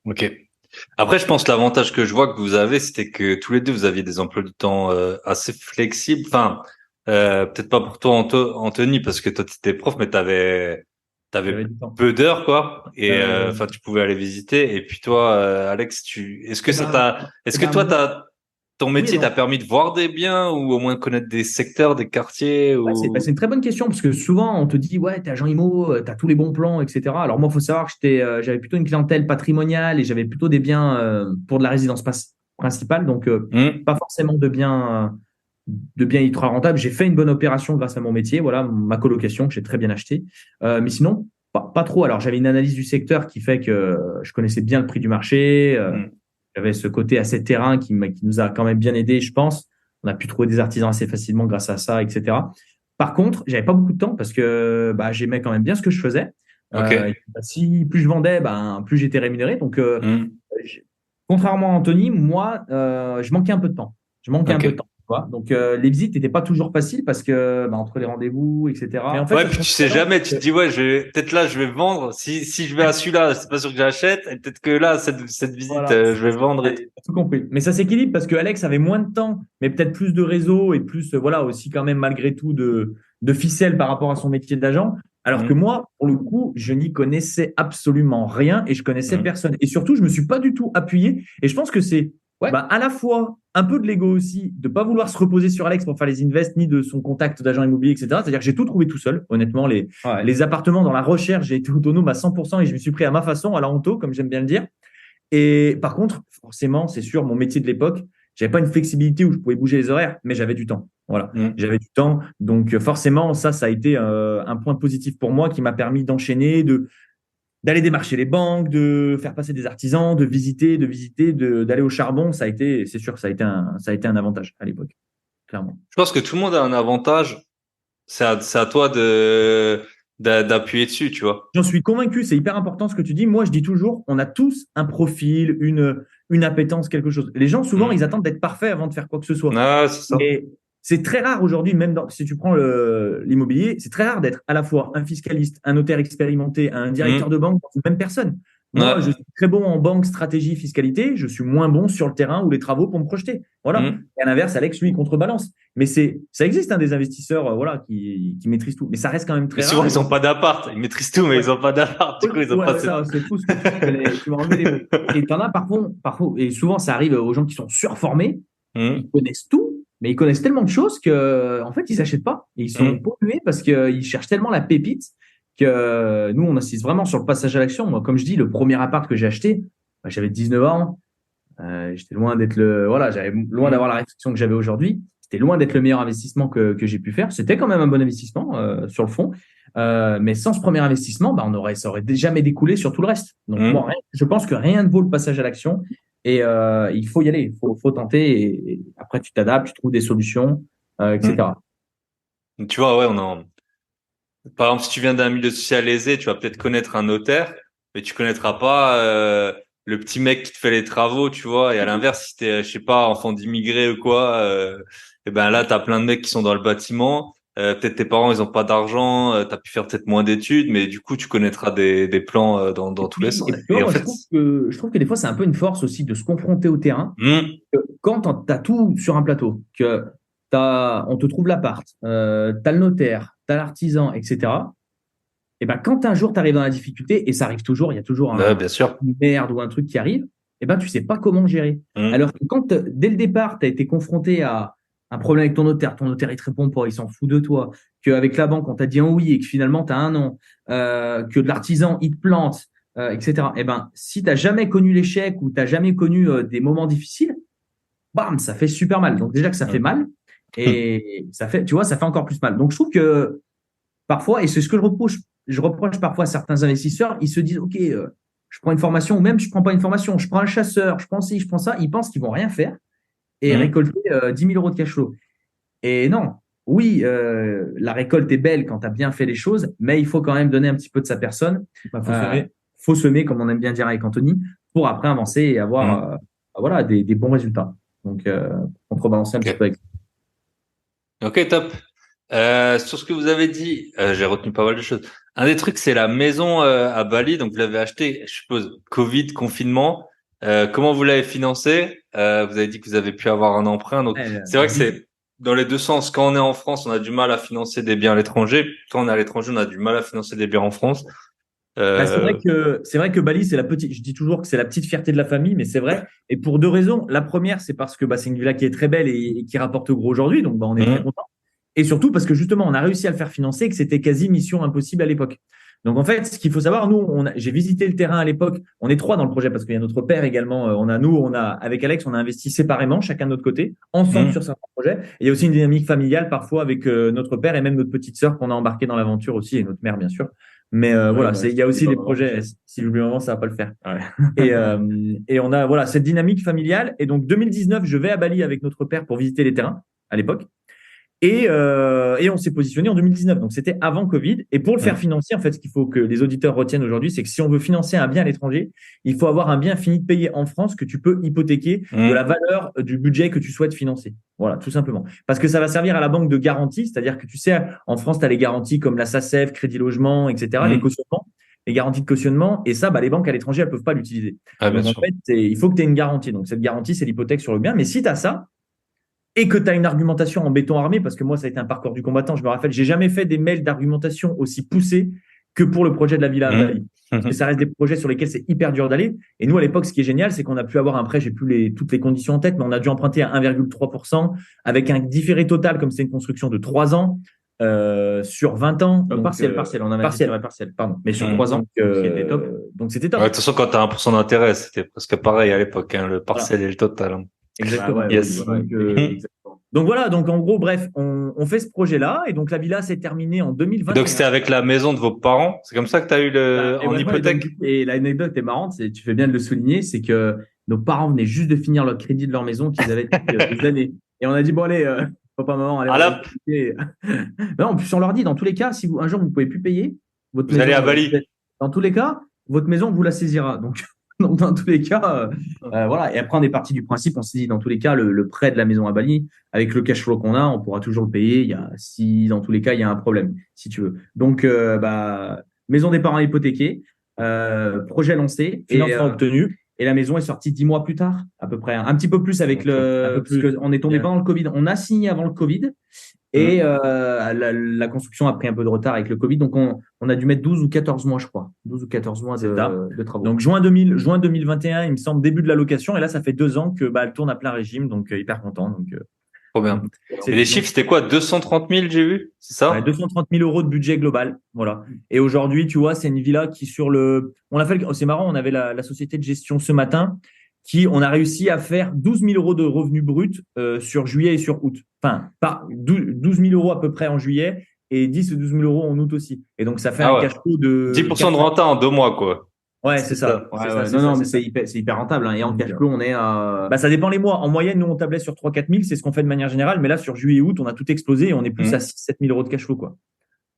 Ok. Après, je pense que l'avantage que je vois que vous avez, c'était que tous les deux, vous aviez des emplois du temps assez flexibles. Enfin, peut-être pas pour toi, Anthony, parce que toi, tu étais prof, mais t'avais peu d'heures, quoi. Et tu pouvais aller visiter. Et puis toi, Alex, ton métier t'a permis de voir des biens ou au moins connaître des secteurs, des quartiers ou... C'est une très bonne question parce que souvent on te dit ouais, t'es agent IMO, t'as tous les bons plans, etc. Alors moi, faut savoir que j'avais plutôt une clientèle patrimoniale et j'avais plutôt des biens pour de la résidence principale, donc pas forcément de biens ultra rentables. J'ai fait une bonne opération grâce à mon métier, voilà, ma colocation que j'ai très bien achetée. Mais sinon, pas trop. Alors j'avais une analyse du secteur qui fait que je connaissais bien le prix du marché. J'avais ce côté assez terrain qui nous a quand même bien aidé, je pense. On a pu trouver des artisans assez facilement grâce à ça, etc. Par contre, j'avais pas beaucoup de temps parce que j'aimais quand même bien ce que je faisais. Si plus je vendais, plus j'étais rémunéré. Donc, contrairement à Anthony, moi, je manquais un peu de temps. Un peu de temps. Donc, les visites n'étaient pas toujours faciles parce que entre les rendez-vous, etc. Mais en fait, puis tu sais jamais, tu te dis peut-être là je vais vendre. Si je vais à celui-là, c'est pas sûr que j'achète. Et peut-être que là cette visite, je vais vendre. Tout compris. Mais ça s'équilibre parce que Alex avait moins de temps, mais peut-être plus de réseau et plus aussi quand même malgré tout de ficelle par rapport à son métier d'agent. Alors que moi, pour le coup, je n'y connaissais absolument rien et je connaissais personne. Et surtout, je me suis pas du tout appuyé. Et je pense que c'est à la fois un peu de l'ego aussi, de pas vouloir se reposer sur Alex pour faire les invests, ni de son contact d'agent immobilier, etc. C'est-à-dire que j'ai tout trouvé tout seul. Honnêtement, les appartements dans la recherche, j'ai été autonome à 100% et je me suis pris à ma façon, à la honto, comme j'aime bien le dire. Et par contre, forcément, c'est sûr, mon métier de l'époque, j'avais pas une flexibilité où je pouvais bouger les horaires, mais j'avais du temps. Voilà, j'avais du temps. Donc forcément, ça a été un point positif pour moi qui m'a permis d'enchaîner, d'aller démarcher les banques, de faire passer des artisans, de visiter, d'aller au charbon. C'est sûr, ça a été un avantage à l'époque, clairement. Je pense que tout le monde a un avantage. C'est à toi d'appuyer dessus, tu vois. J'en suis convaincu, c'est hyper important ce que tu dis. Moi, je dis toujours, on a tous un profil, une appétence, quelque chose. Les gens, souvent, ils attendent d'être parfaits avant de faire quoi que ce soit. Ah, c'est ça. Et c'est très rare aujourd'hui, même si tu prends l'immobilier, c'est très rare d'être à la fois un fiscaliste, un notaire expérimenté, un directeur de banque, une même personne. Moi, je suis très bon en banque, stratégie, fiscalité. Je suis moins bon sur le terrain ou les travaux pour me projeter. Voilà. Et à l'inverse, Alex, lui, il contrebalance. Mais ça existe, des investisseurs, qui maîtrisent tout. Mais ça reste quand même très rare. Souvent, ils n'ont pas d'appart. Ils maîtrisent tout, mais ils n'ont pas d'appart. Du coup, ils ont pas ça, c'est tout ce que tu vas enlever les mots. Et t'en as parfois, et souvent, ça arrive aux gens qui sont surformés. Ils connaissent tout. mais ils connaissent tellement de choses que, en fait, ils achètent pas. Et ils sont pollués parce qu'ils cherchent tellement la pépite que nous, on insiste vraiment sur le passage à l'action. Moi, comme je dis, le premier appart que j'ai acheté, bah, j'avais 19 ans. J'étais loin d'être j'avais loin d'avoir la réflexion que j'avais aujourd'hui. C'était loin d'être le meilleur investissement que j'ai pu faire. C'était quand même un bon investissement sur le fond. Mais sans ce premier investissement, bah, ça aurait jamais découlé sur tout le reste. Donc, moi, je pense que rien ne vaut le passage à l'action. Et il faut y aller, faut tenter. Et après, tu t'adaptes, tu trouves des solutions, etc. Tu vois, ouais, par exemple, si tu viens d'un milieu social aisé, tu vas peut-être connaître un notaire, mais tu connaîtras pas le petit mec qui te fait les travaux, tu vois. Et à l'inverse, si t'es, je sais pas, enfant d'immigré ou quoi, et ben là, t'as plein de mecs qui sont dans le bâtiment. Peut-être tes parents, ils ont pas d'argent, t'as pu faire peut-être moins d'études, mais du coup, tu connaîtras des plans dans tous les sens. Et puis, Et en moi, fait, je trouve que des fois, c'est un peu une force aussi de se confronter au terrain. Quand tu as tout sur un plateau, on te trouve l'appart, tu as le notaire, tu as l'artisan, etc. Et ben, quand un jour tu arrives dans la difficulté, et ça arrive toujours, il y a toujours bien sûr. une merde ou un truc qui arrive, et ben, tu sais pas comment gérer. Alors que quand, dès le départ, tu as été confronté à un problème avec ton notaire il te répond pas, il s'en fout de toi, qu'avec la banque, on t'a dit un oui et que finalement tu as un non, que de l'artisan, il te plante, etc. Et ben, si tu n'as jamais connu l'échec ou tu n'as jamais connu des moments difficiles, bam, ça fait super mal. Donc déjà que ça fait mal et ça fait, tu vois, ça fait encore plus mal. Donc je trouve que parfois, et c'est ce que je reproche parfois à certains investisseurs, ils se disent, OK, je prends une formation ou même je prends pas une formation, je prends un chasseur, je prends ci, je prends ça, ils pensent qu'ils vont rien faire et récolter 10 000 euros de cash flow. Et non, oui, la récolte est belle quand tu as bien fait les choses, mais il faut quand même donner un petit peu de sa personne. Faut semer, comme on aime bien dire avec Anthony, pour après avancer et avoir voilà, des bons résultats. Donc, contrebalancer un petit peu avec. Ok, top. Sur ce que vous avez dit, j'ai retenu pas mal de choses. Un des trucs, c'est la maison à Bali. Donc, vous l'avez acheté, je suppose, Covid, confinement. Comment vous l'avez financé? Vous avez dit que vous avez pu avoir un emprunt. Donc, c'est vrai que c'est dans les deux sens. Quand on est en France, on a du mal à financer des biens à l'étranger. Quand on est à l'étranger, on a du mal à financer des biens en France. C'est vrai que Bali, je dis toujours que c'est la petite fierté de la famille, mais c'est vrai. Et pour deux raisons. La première, c'est parce que c'est une villa qui est très belle et qui rapporte gros aujourd'hui. Donc, on est très content. Et surtout parce que justement, on a réussi à le faire financer et que c'était quasi mission impossible à l'époque. Donc en fait, ce qu'il faut savoir, j'ai visité le terrain à l'époque. On est trois dans le projet parce qu'il y a notre père également. Avec Alex, on a investi séparément, chacun de notre côté, ensemble sur certains projets. Et il y a aussi une dynamique familiale parfois avec notre père et même notre petite sœur qu'on a embarqué dans l'aventure aussi et notre mère bien sûr. Mais il y a aussi des projets. Si j'oublie un moment, ça va pas le faire. Ouais. Et on a cette dynamique familiale. Et donc 2019, je vais à Bali avec notre père pour visiter les terrains à l'époque. Et on s'est positionné en 2019. Donc, c'était avant Covid. Et pour le faire financer, en fait, ce qu'il faut que les auditeurs retiennent aujourd'hui, c'est que si on veut financer un bien à l'étranger, il faut avoir un bien fini de payer en France que tu peux hypothéquer de la valeur du budget que tu souhaites financer. Voilà, tout simplement. Parce que ça va servir à la banque de garantie. C'est-à-dire que tu sais, en France, tu as les garanties comme la SACEF, Crédit Logement, etc., les cautionnements, les garanties de cautionnement. Et ça, les banques à l'étranger, elles peuvent pas l'utiliser. Donc, en fait, il faut que tu aies une garantie. Donc, cette garantie, c'est l'hypothèque sur le bien. Mais si tu as ça, et que tu as une argumentation en béton armé, parce que moi, ça a été un parcours du combattant, je me rappelle, j'ai jamais fait des mails d'argumentation aussi poussés que pour le projet de la Villa à Bali. Parce que ça reste des projets sur lesquels c'est hyper dur d'aller. Et nous, à l'époque, ce qui est génial, c'est qu'on a pu avoir un prêt, j'ai plus toutes les conditions en tête, mais on a dû emprunter à 1,3% avec un différé total, comme c'est une construction de 3 ans, sur 20 ans. Donc, partiel. On a partiel, pardon. Mais sur 3 ans, c'était top. Donc, c'était top. De toute façon, quand tu as 1% d'intérêt, c'était presque pareil à l'époque, le partiel et le total. Exactement. Donc voilà, donc en gros, bref, on fait ce projet-là et donc la villa s'est terminée en 2021. Donc c'était avec la maison de vos parents, c'est comme ça que tu as eu en hypothèque. Et l'anecdote est marrante, tu fais bien de le souligner, c'est que nos parents venaient juste de finir le crédit de leur maison qu'ils avaient depuis des années. Et on a dit, bon allez, papa, maman, allez. Non, en plus on leur dit, dans tous les cas, si un jour vous ne pouvez plus payer, votre maison, allez à Bali. Dans tous les cas, votre maison, vous la saisira. Donc, dans tous les cas, voilà. Et après, on est parti du principe, on s'est dit, dans tous les cas, le prêt de la maison à Bali, avec le cash flow qu'on a, on pourra toujours le payer. Si dans tous les cas, il y a un problème, si tu veux. Donc, maison des parents hypothéquée, projet lancé, financement obtenu. Et la maison est sortie 10 mois plus tard, à peu près. Un petit peu plus avec parce qu'on est tombé pendant le Covid. On a signé avant le Covid. Et la construction a pris un peu de retard avec le Covid. Donc, on a dû mettre 12 ou 14 mois, je crois. 12 ou 14 mois de travaux. Donc, juin 2021, il me semble, début de la location. Et là, ça fait 2 ans que elle tourne à plein régime. Donc, hyper content. Donc, Trop bien. Et les chiffres, c'était quoi? 230 000, j'ai vu? C'est ça? Ouais, 230 000 euros de budget global. Voilà. Et aujourd'hui, tu vois, c'est une villa qui on a fait, c'est marrant, on avait la société de gestion ce matin on a réussi à faire 12 000 euros de revenus bruts sur juillet et sur août. Enfin, pas 12 000 euros à peu près en juillet et 10 ou 12 000 euros en août aussi. Et donc, ça fait un cash flow de 10% de renta en 2 mois, quoi. Ouais, c'est ça. Non, mais c'est hyper rentable. Hein. Et en cash flow, on est à. Ça dépend les mois. En moyenne, nous, on tablait sur 3 4 000. C'est ce qu'on fait de manière générale. Mais là, sur juillet et août, on a tout explosé et on est plus à 6 7 000 euros de cash flow, quoi.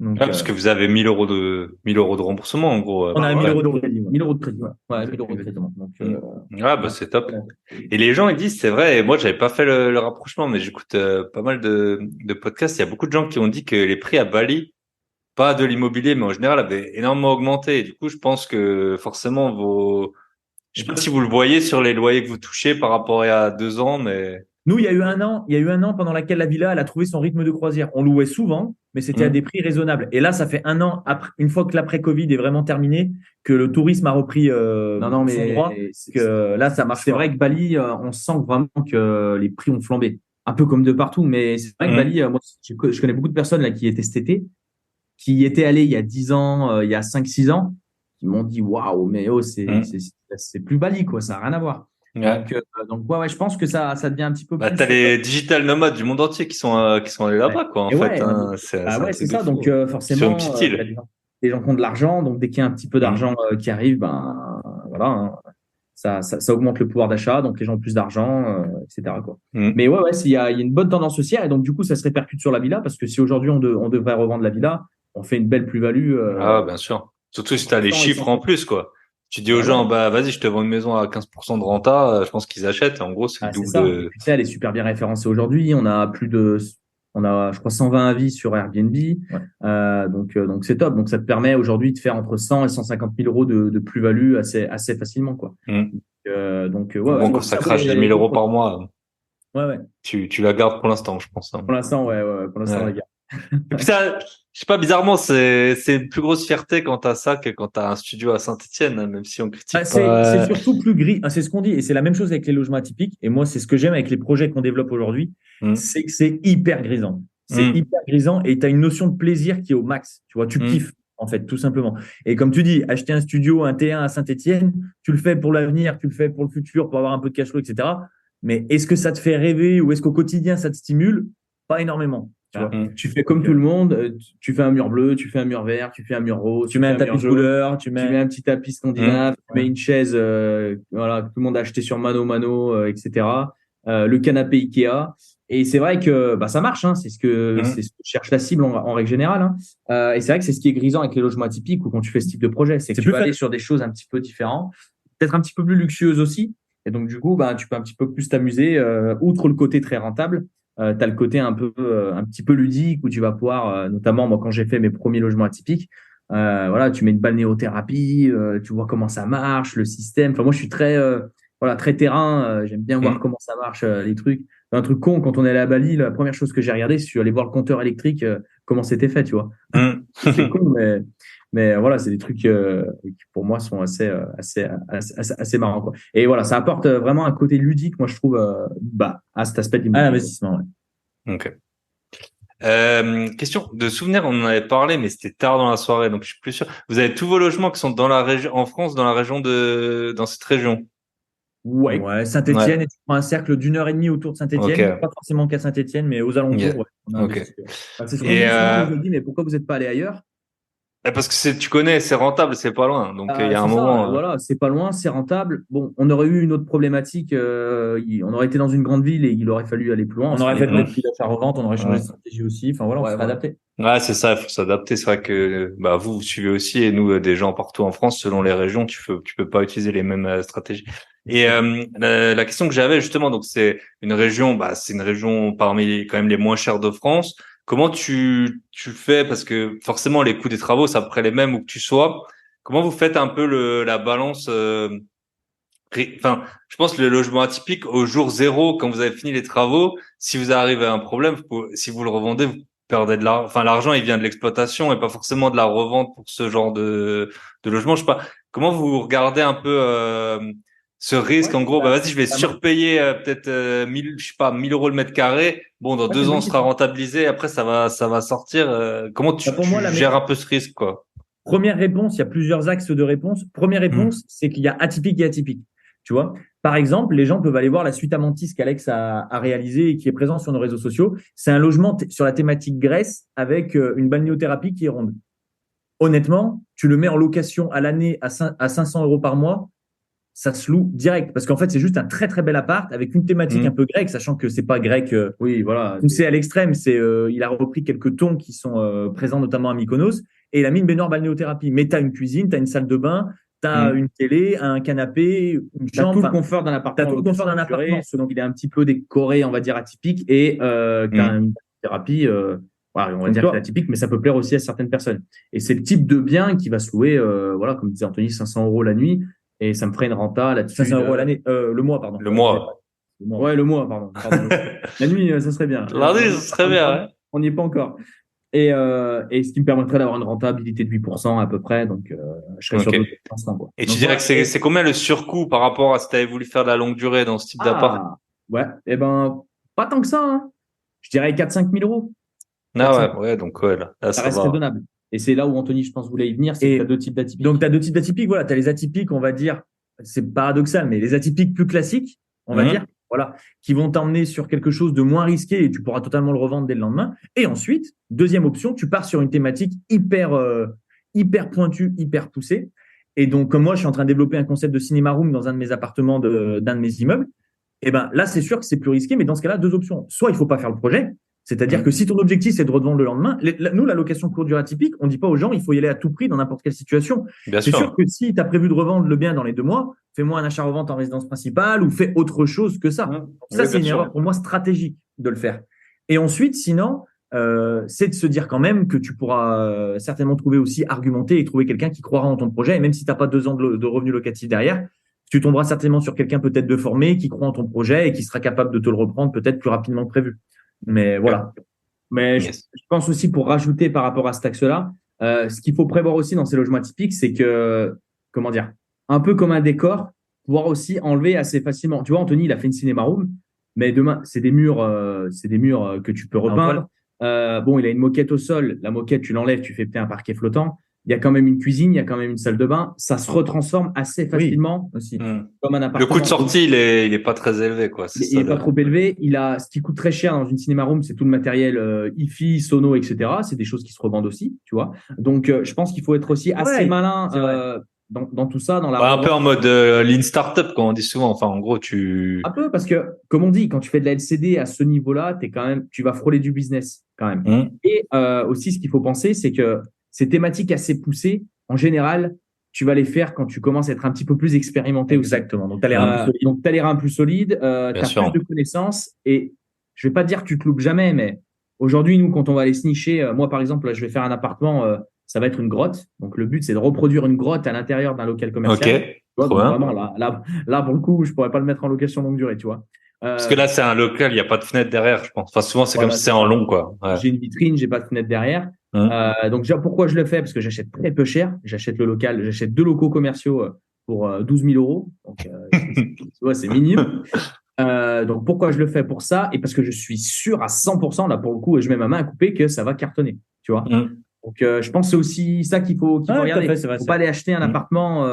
Donc, parce que vous avez 1 000 euros de remboursement, en gros. On a 1 000 euros de crédit. 1 000 euros de crédit. Ouais, 1 000 euros de crédit. Donc, c'est top. Et les gens, ils disent, c'est vrai, et moi, j'avais pas fait le rapprochement, mais j'écoute pas mal de podcasts. Il y a beaucoup de gens qui ont dit que les prix à Bali, pas de l'immobilier, mais en général, avaient énormément augmenté. Et du coup, je pense que forcément, je sais pas si vous le voyez sur les loyers que vous touchez par rapport à 2 ans, mais. Nous, il y a eu un an pendant lequel la villa, elle a trouvé son rythme de croisière. On louait souvent, mais c'était à des prix raisonnables. Et là, ça fait un an après, une fois que l'après-Covid est vraiment terminé, que le tourisme a repris son droit. Que là, ça marche. C'est vrai que Bali, on sent vraiment que les prix ont flambé. Un peu comme de partout, mais c'est vrai que Bali, moi, je connais beaucoup de personnes là qui étaient cet été, qui y étaient allées il y a 10 ans, il y a 5-6 ans, qui m'ont dit waouh, mais c'est plus Bali, quoi, ça n'a rien à voir. Ouais. Donc ouais, je pense que ça devient un petit peu plus. T'as les digital nomades du monde entier qui sont allés là-bas, quoi, en fait. C'est ça. Donc forcément, des gens qui ont de l'argent, donc dès qu'il y a un petit peu d'argent qui arrive, voilà, hein, ça augmente le pouvoir d'achat, donc les gens ont plus d'argent, etc. quoi. Mais ouais, il y a une bonne tendance haussière, et donc du coup, ça se répercute sur la villa, parce que si aujourd'hui on devrait revendre la villa, on fait une belle plus-value. Bien sûr. Surtout si t'as les chiffres en plus, quoi. Tu dis aux gens, vas-y, je te vends une maison à 15% de renta, je pense qu'ils achètent. En gros, c'est le double de. Et puis, elle est super bien référencée aujourd'hui. On a, je crois, 120 avis sur Airbnb. Ouais. Donc c'est top. Donc, ça te permet aujourd'hui de faire entre 100 et 150 000 euros de plus-value assez facilement, quoi. Quand ça crache 10 000 euros par mois. Ouais. Tu la gardes pour l'instant, je pense. Hein. Pour l'instant, pour l'instant, on la garde. Et puis ça, je sais pas, bizarrement, c'est une plus grosse fierté quand t'as ça que quand t'as un studio à Saint-Étienne, hein, même si on critique pas. C'est surtout plus gris. C'est ce qu'on dit. Et c'est la même chose avec les logements atypiques. Et moi, c'est ce que j'aime avec les projets qu'on développe aujourd'hui. C'est que c'est hyper grisant. C'est hyper grisant et tu as une notion de plaisir qui est au max. Tu vois, tu kiffes, en fait, tout simplement. Et comme tu dis, acheter un studio, un T1 à Saint-Étienne, tu le fais pour l'avenir, tu le fais pour le futur, pour avoir un peu de cash flow, etc. Mais est-ce que ça te fait rêver ou est-ce qu'au quotidien, ça te stimule? Pas énormément. Tu fais comme tout le monde, tu fais un mur bleu, tu fais un mur vert, tu fais un mur rose, tu mets un tapis de couleur, tu mets un petit tapis scandinave, tu mets une chaise, voilà, que tout le monde a acheté sur Mano, etc. Le canapé Ikea. Et c'est vrai que ça marche, hein, c'est ce que cherche la cible en règle générale. Hein. Et c'est vrai que c'est ce qui est grisant avec les logements atypiques ou quand tu fais ce type de projet, c'est que tu vas aller sur des choses un petit peu différentes, peut-être un petit peu plus luxueuses aussi. Et donc du coup, tu peux un petit peu plus t'amuser, outre le côté très rentable. Tu as le côté un petit peu ludique où tu vas pouvoir, notamment moi quand j'ai fait mes premiers logements atypiques, voilà, tu mets une balnéothérapie, tu vois comment ça marche, le système. Enfin moi je suis très terrain, j'aime bien voir comment ça marche, les trucs. Un truc con, quand on est allé à Bali, la première chose que j'ai regardé, c'est je suis allé voir le compteur électrique, comment c'était fait, tu vois. C'est con, mais voilà, c'est des trucs qui pour moi sont assez marrants, quoi. Et voilà, ça apporte vraiment un côté ludique, moi je trouve, à cet aspect de l'investissement. Ouais. Ok. Question de souvenir, on en avait parlé, mais c'était tard dans la soirée, donc je suis plus sûr. Vous avez tous vos logements qui sont dans la région, en France, dans cette région. Ouais, Saint-Étienne, et tu prends un cercle d'1h30 autour de Saint-Étienne, pas forcément qu'à Saint-Étienne, mais aux alentours. C'est ce qu'on dit souvent, on me dit, mais pourquoi vous n'êtes pas allé ailleurs? Parce que tu connais, c'est rentable, c'est pas loin. Donc il y a un moment. Voilà, c'est pas loin, c'est rentable. Bon, on aurait eu une autre problématique. On aurait été dans une grande ville et il aurait fallu aller plus loin. On aurait fait notre prix d'achat-revente, on aurait changé de stratégie aussi. Enfin voilà, on s'est adapté. Ouais, c'est ça, il faut s'adapter. C'est vrai que vous suivez aussi et nous des gens partout en France, selon les régions, tu peux pas utiliser les mêmes stratégies. Et la question que j'avais justement, donc c'est une région parmi quand même les moins chères de France. Comment tu fais, parce que forcément les coûts des travaux c'est à peu près les mêmes où que tu sois. Comment vous faites un peu la balance enfin, je pense que le logement atypique au jour zéro, quand vous avez fini les travaux, si vous arrivez à un problème, si vous le revendez, vous perdez de l'argent. Enfin, l'argent il vient de l'exploitation et pas forcément de la revente pour ce genre de logement. Je sais pas. Comment vous regardez un peu Ce risque, en gros, vas-y, je vais ça surpayer peut-être 1000, je sais pas, 1000 euros le mètre carré. Bon, dans Ouais, 2 c'est une ans, on bonne sera question. rentabilisé. Après, ça va sortir. Comment Pour tu moi, gères un peu ce risque, quoi? première réponse, il y a plusieurs axes de réponse. Première Hmm. réponse, c'est qu'il y a atypique et atypique. Tu vois, par exemple, les gens peuvent aller voir la suite Amantis qu'Alex a réalisé et qui est présent sur nos réseaux sociaux. C'est un logement sur la thématique Grèce avec une balnéothérapie qui est ronde. Honnêtement, tu le mets en location à l'année à 500 euros par mois, ça se loue direct. Parce qu'en fait, c'est juste un très très bel appart avec une thématique un Hmm. peu grecque, sachant que c'est pas grec Oui, voilà. poussé à l'extrême. Il a repris quelques tons qui sont présents notamment à Mykonos et il a mis une baignoire balnéothérapie. Mais tu as une cuisine, tu as une salle de bain, tu as Hmm. une télé, un canapé, une Tu as tout chambre. le confort d'un Tu as appartement tout en le confort location d'un purée, appartement. donc il est un petit peu décoré, on va dire atypique, et tu as Hmm. une thérapie, voilà, on va Donc, dire tu que c'est vois, atypique, mais ça peut plaire aussi à certaines personnes. Et c'est le type de bien qui va se louer, voilà, comme disait Anthony, 500 euros la nuit, et ça me ferait une renta là-dessus 500 euros à l'année, le mois, pardon. Le Voilà, je l'ai pas. mois. Le mois. Ouais, le mois, pardon. La nuit, ça serait bien. Lundi, ce serait bien, ouais. On n'y est pas encore. Et ce qui me permettrait d'avoir une rentabilité de 8% à peu près, donc je serais sur Ok. d'autres financements, quoi. Et tu Donc dirais voilà. que c'est combien le surcoût par rapport à si tu avais voulu faire de la longue durée dans ce type d'appart? Ah, ouais, eh ben, pas tant que ça, hein. Je dirais 4-5 000 euros. 4-5 Ah ouais, donc ouais, là, Ça ça reste va. raisonnable. Et c'est là où Anthony, je pense, voulait y venir, c'est que tu as Et deux types d'atypiques. donc, tu as deux types d'atypiques. Voilà, tu as les atypiques, on va dire, c'est paradoxal, mais les atypiques plus classiques, on va dire, Mhm. voilà, qui vont t'emmener sur quelque chose de moins risqué et tu pourras totalement le revendre dès le lendemain. Et ensuite, deuxième option, tu pars sur une thématique hyper pointue, hyper poussée. Et donc, comme moi, je suis en train de développer un concept de cinéma room dans un de mes appartements d'un de mes immeubles, et ben là, c'est sûr que c'est plus risqué, mais dans ce cas-là, deux options. Soit il faut pas faire le projet, c'est-à-dire que si ton objectif c'est de revendre le lendemain, nous, la location courte durée atypique, on dit pas aux gens il faut y aller à tout prix dans n'importe quelle situation. Bien C'est sûr sûr. que si tu as prévu de revendre le bien dans les 2 mois, fais-moi un achat-revente en résidence principale ou fais autre chose que ça. Hein. Donc Oui, ça, c'est bien une sûr. erreur pour moi stratégique de le faire. Et ensuite, sinon, c'est de se dire quand même que tu pourras certainement trouver aussi argumenter et trouver quelqu'un qui croira en ton projet. Et même si tu n'as pas 2 ans de revenus locatifs derrière, tu tomberas certainement sur quelqu'un peut-être de formé qui croit en ton projet et qui sera capable de te le reprendre peut-être plus rapidement que prévu. Mais voilà. Mais Yes. je pense aussi pour rajouter par rapport à cet axe-là, ce qu'il faut prévoir aussi dans ces logements atypiques, c'est que, comment dire, un peu comme un décor, pouvoir aussi enlever assez facilement. Tu vois, Anthony, il a fait une cinéma room, mais demain, c'est des murs que tu peux repeindre. Bon, il a une moquette au sol. La moquette, tu l'enlèves, tu fais peut-être un parquet flottant. Il y a quand même une cuisine, il y a quand même une salle de bain. Ça se retransforme assez facilement Aussi. comme un Le appartement. coût de sortie, il est pas très élevé, quoi. C'est Il ça n'est pas trop élevé. Ce qui coûte très cher dans une cinéma room, c'est tout le matériel hi-fi, sono, etc. C'est des choses qui se revendent aussi, tu vois. Donc, je pense qu'il faut être aussi assez malin c'est vrai. dans tout ça, dans la Ouais, un peu revente. en mode lean startup, comme on dit souvent. Enfin, en gros, Un peu parce que, comme on dit, quand tu fais de la LCD à ce niveau-là, tu vas frôler du business quand même. Et aussi, ce qu'il faut penser, c'est que ces thématiques assez poussées, en général, tu vas les faire quand tu commences à être un petit peu plus expérimenté aussi. Exactement. Donc, tu as les reins plus solides. Donc, tu as les reins plus solides, tu Bien as sûr. plus de connaissances. Et je vais pas te dire que tu te loupes jamais, mais aujourd'hui, nous, quand on va aller se nicher, moi, par exemple, là, je vais faire un appartement, ça va être une grotte. Donc, le but, c'est de reproduire une grotte à l'intérieur d'un local Ok, commercial. Tu vois, trop donc bien. vraiment, là, pour le coup, je pourrais pas le mettre en location longue durée, tu vois. Parce que là, c'est un local, il n'y a pas de fenêtre derrière, je pense. Enfin, souvent, c'est Voilà, comme si c'est en long, quoi. Ouais. j'ai une vitrine, j'ai pas de fenêtre derrière. Hum. Donc, déjà, pourquoi je le fais? Parce que j'achète très peu cher. J'achète le local, j'achète 2 locaux commerciaux pour 12 000 euros. Donc, tu vois, c'est minime. Donc, pourquoi je le fais pour ça? Et parce que je suis sûr à 100%, là, pour le coup, et je mets ma main à couper, que ça va cartonner. Tu vois? Donc, je pense que c'est aussi ça qu'il faut regarder. Tout à fait, c'est vrai, Faut c'est pas vrai. aller acheter un appartement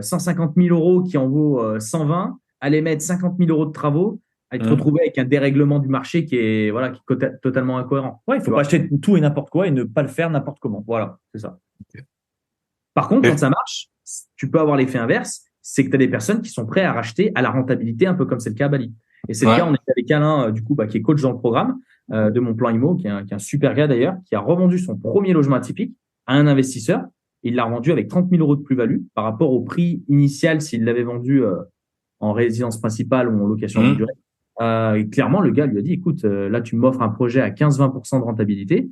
150 000 euros qui en vaut 120, aller mettre 50 000 euros de travaux, et te retrouver avec un dérèglement du marché qui est, voilà, qui est totalement incohérent. Ouais, il Tu faut vois. pas acheter tout et n'importe quoi et ne pas le faire n'importe comment. Voilà, c'est ça. Par contre, Et- quand ça marche, tu peux avoir l'effet inverse, c'est que tu as des personnes qui sont prêtes à racheter à la rentabilité, un peu comme c'est le cas à Bali. Et c'est le Ouais. cas, on était avec Alain, du coup, qui est coach dans le programme de Mon Plan IMO, qui est un super gars d'ailleurs, qui a revendu son premier logement atypique à un investisseur. Il l'a revendu avec 30 000 euros de plus-value par rapport au prix initial s'il l'avait vendu en résidence principale ou en location longue durée. Et clairement, le gars lui a dit, écoute, là, tu m'offres un projet à 15-20% de rentabilité.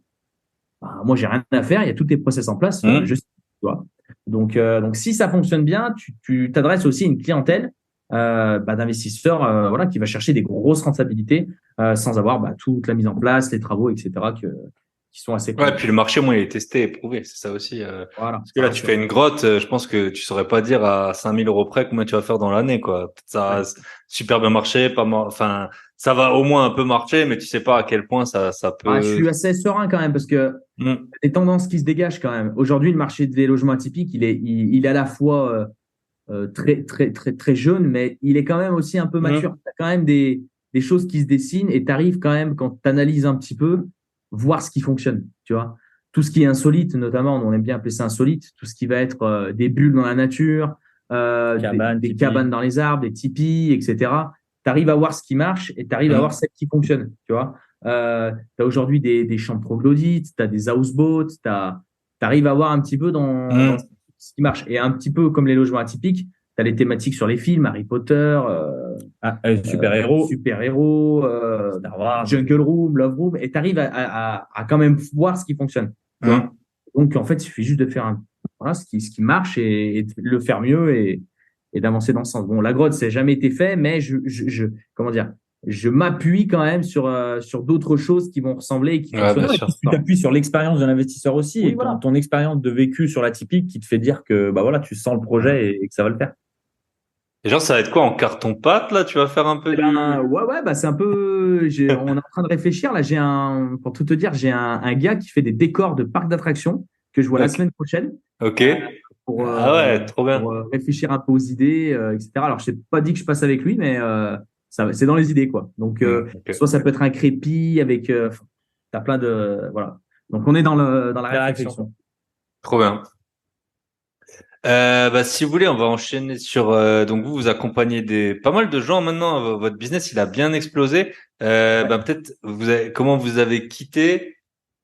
Bah, moi, j'ai rien à faire. Il y a tous tes process en place. Je sais, tu vois. Donc, si ça fonctionne bien, tu t'adresses aussi à une clientèle d'investisseurs voilà, qui va chercher des grosses rentabilités sans avoir toute la mise en place, les travaux, etc. qui sont assez cool. Ouais, puis le marché, moi, il est testé et prouvé. C'est ça aussi. Voilà. Parce que là, tu fais une grotte, je pense que tu saurais pas dire à 5 000 euros près combien tu vas faire dans l'année, quoi. Peut-être ça a super bien marché, enfin, ça va au moins un peu marcher, mais tu sais pas à quel point ça Je peut. suis assez serein quand même parce que Mm. des tendances qui se dégagent quand même. Aujourd'hui, le marché des logements atypiques, il est à la fois très, très, très, très jeune, mais il est quand même aussi un peu mature. Tu as quand même des choses qui se dessinent et tu arrives quand même, quand tu analyses un petit peu, voir ce qui fonctionne, tu vois. Tout ce qui est insolite, notamment, on aime bien appeler ça insolite, tout ce qui va être des bulles dans la nature, des cabanes dans les arbres, des tipis, etc. Tu arrives à voir ce qui marche et tu arrives à voir celles qui fonctionnent, tu vois. Tu as aujourd'hui des chambres troglodytes, tu as des houseboats, tu arrives à voir un petit peu dans ce qui marche. Et un petit peu comme les logements atypiques, tu as les thématiques sur les films, Harry Potter, super-héros, Star Wars, Jungle Room, Love Room, et tu arrives à quand même voir ce qui fonctionne. Tu vois. Donc, en fait, il suffit juste de faire voilà, ce qui marche et de le faire mieux et d'avancer dans ce sens. Bon, la grotte, ça n'a jamais été fait, mais comment dire, je m'appuie quand même sur d'autres choses qui vont ressembler et qui fonctionnent. Bien sûr. Tu t'appuies sur l'expérience de l'investisseur aussi, Oui, et voilà. ton expérience de vécu sur l'atypique qui te fait dire que bah voilà, tu sens le projet et que ça va le faire. Et genre, ça va être quoi en carton-pâte, là? Tu vas faire un peu Ouais, bah c'est un peu. On est en train de réfléchir. Là, pour tout te dire, j'ai un gars qui fait des décors de parcs d'attractions que je vois la semaine prochaine. Ok. Pour, Ah ouais, trop bien. pour réfléchir un peu aux idées, etc. Alors, je t'ai pas dit que je passe avec lui, mais c'est dans les idées, quoi. Donc, Ok. soit ça peut être un crépi avec. T'as plein de. Voilà. Donc, on est dans la réflexion. Trop bien. Si vous voulez, on va enchaîner sur. Donc vous accompagnez pas mal de gens maintenant. Votre business, il a bien explosé. Peut-être comment vous avez quitté.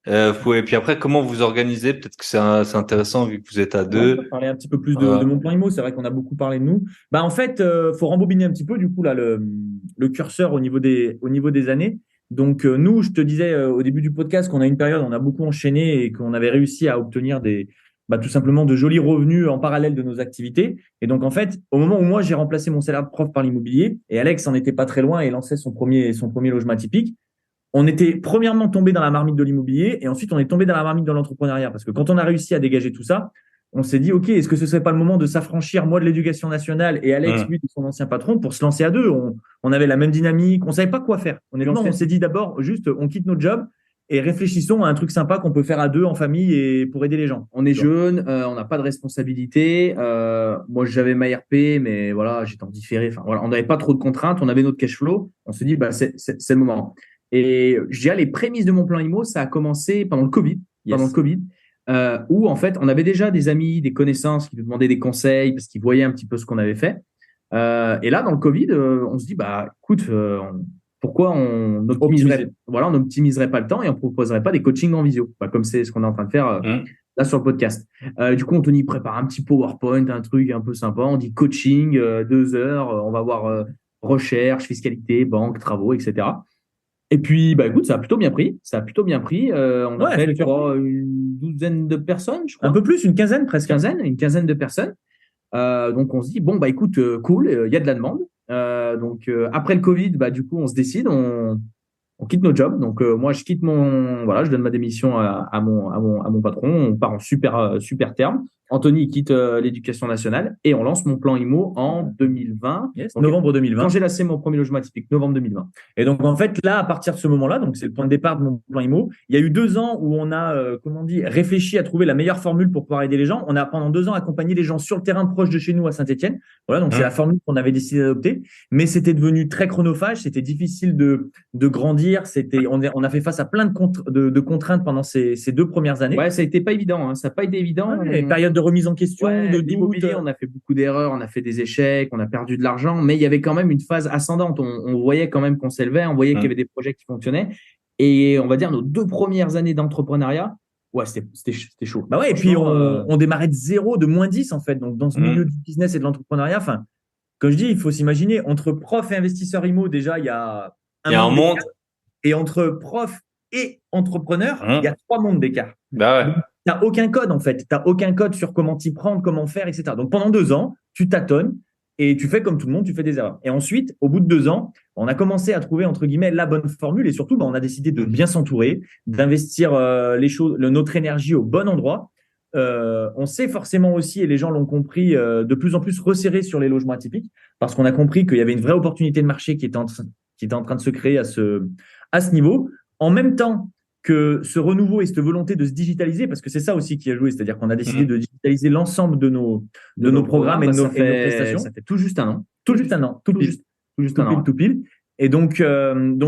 Et puis après, comment vous organisez. Peut-être que c'est intéressant vu que vous êtes à Ouais, deux. on va parler un petit peu plus de mon plan IMO. C'est vrai qu'on a beaucoup parlé de nous. Bah, en fait, faut rembobiner un petit peu, du coup, là, le curseur au niveau des années. Donc, nous, je te disais au début du podcast qu'on a une période où on a beaucoup enchaîné et qu'on avait réussi à obtenir tout simplement de jolis revenus en parallèle de nos activités. Et donc, en fait, au moment où moi, j'ai remplacé mon salaire de prof par l'immobilier et Alex en était pas très loin et lançait son premier logement atypique, on était premièrement tombé dans la marmite de l'immobilier et ensuite on est tombé dans la marmite de l'entrepreneuriat. Parce que quand on a réussi à dégager tout ça, on s'est dit, OK, est-ce que ce serait pas le moment de s'affranchir, moi de l'éducation nationale et Alex, lui, de son ancien patron, pour se lancer à deux? On avait la même dynamique, on savait pas quoi faire. On s'est dit d'abord, juste, on quitte notre job et réfléchissons à un truc sympa qu'on peut faire à deux en famille et pour aider les gens. On est jeunes, on n'a pas de responsabilité. Moi, j'avais ma RP, mais voilà, j'étais en différé. Enfin, voilà, on n'avait pas trop de contraintes, on avait notre cash flow. On se dit, c'est le moment. Et je dirais, les prémices de mon plan IMO, ça a commencé pendant le Covid. Où en fait, on avait déjà des amis, des connaissances qui nous demandaient des conseils parce qu'ils voyaient un petit peu ce qu'on avait fait. Et là, dans le Covid, on se dit, écoute, pourquoi on n'optimiserait pas le temps et on proposerait pas des coachings en visio, comme c'est ce qu'on est en train de faire là sur le podcast. Du coup, Anthony prépare un petit PowerPoint, un truc un peu sympa. On dit coaching, 2 heures, on va voir recherche, fiscalité, banque, travaux, etc. Et puis, écoute, ça a plutôt bien pris. On a fait, une douzaine de personnes, je crois. Un peu plus, une quinzaine presque. Une quinzaine de personnes. Donc, on se dit, bon, écoute, cool, il y a de la demande. Après le Covid, du coup, on se décide, on quitte nos jobs. Donc, moi, je donne ma démission à mon patron. On part en super terme. Anthony quitte l'éducation nationale et on lance mon plan IMO en 2020. Yes, novembre 2020. Quand j'ai lancé mon premier logement atypique, novembre 2020. Et donc, en fait, là, à partir de ce moment-là, donc c'est le point de départ de mon plan IMO, il y a eu 2 ans où on a, réfléchi à trouver la meilleure formule pour pouvoir aider les gens. On a, pendant 2 ans, accompagné les gens sur le terrain proche de chez nous à Saint-Étienne. Voilà, donc c'est la formule qu'on avait décidé d'adopter. Mais c'était devenu très chronophage, c'était difficile de grandir. On a fait face à plein de contraintes pendant ces 2 premières années. Ouais, ça a été pas évident. Ça n'a pas été évident. Période de remise en question, de l'immobilier, on a fait beaucoup d'erreurs, on a fait des échecs, on a perdu de l'argent, mais il y avait quand même une phase ascendante. On voyait quand même qu'on s'élevait, on voyait qu'il y avait des projets qui fonctionnaient. Et on va dire nos 2 premières années d'entrepreneuriat, c'était chaud. Et puis on démarrait de zéro, de -10 en fait. Donc dans ce milieu du business et de l'entrepreneuriat, comme je dis, il faut s'imaginer entre prof et investisseur IMO, déjà il y a un monde. Et entre prof et entrepreneur, il y a 3 mondes d'écart. Ouais. Tu n'as aucun code en fait. Tu n'as aucun code sur comment t'y prendre, comment faire, etc. Donc pendant 2 ans, tu tâtonnes, Et tu fais comme tout le monde, tu fais des erreurs. Et ensuite, au bout de 2 ans, on a commencé à trouver, entre guillemets, la bonne formule. Et surtout, on a décidé de bien s'entourer, d'investir notre énergie au bon endroit. On sait forcément aussi, et les gens l'ont compris, de plus en plus resserrer sur les logements atypiques, parce qu'on a compris qu'il y avait une vraie opportunité de marché qui était en train de se créer à ce niveau. En même temps que ce renouveau et cette volonté de se digitaliser, parce que c'est ça aussi qui a joué, c'est-à-dire qu'on a décidé de digitaliser l'ensemble de nos programmes et de nos prestations. Ça fait tout juste un an. Tout juste un an, tout juste un an. Tout pile. Et donc,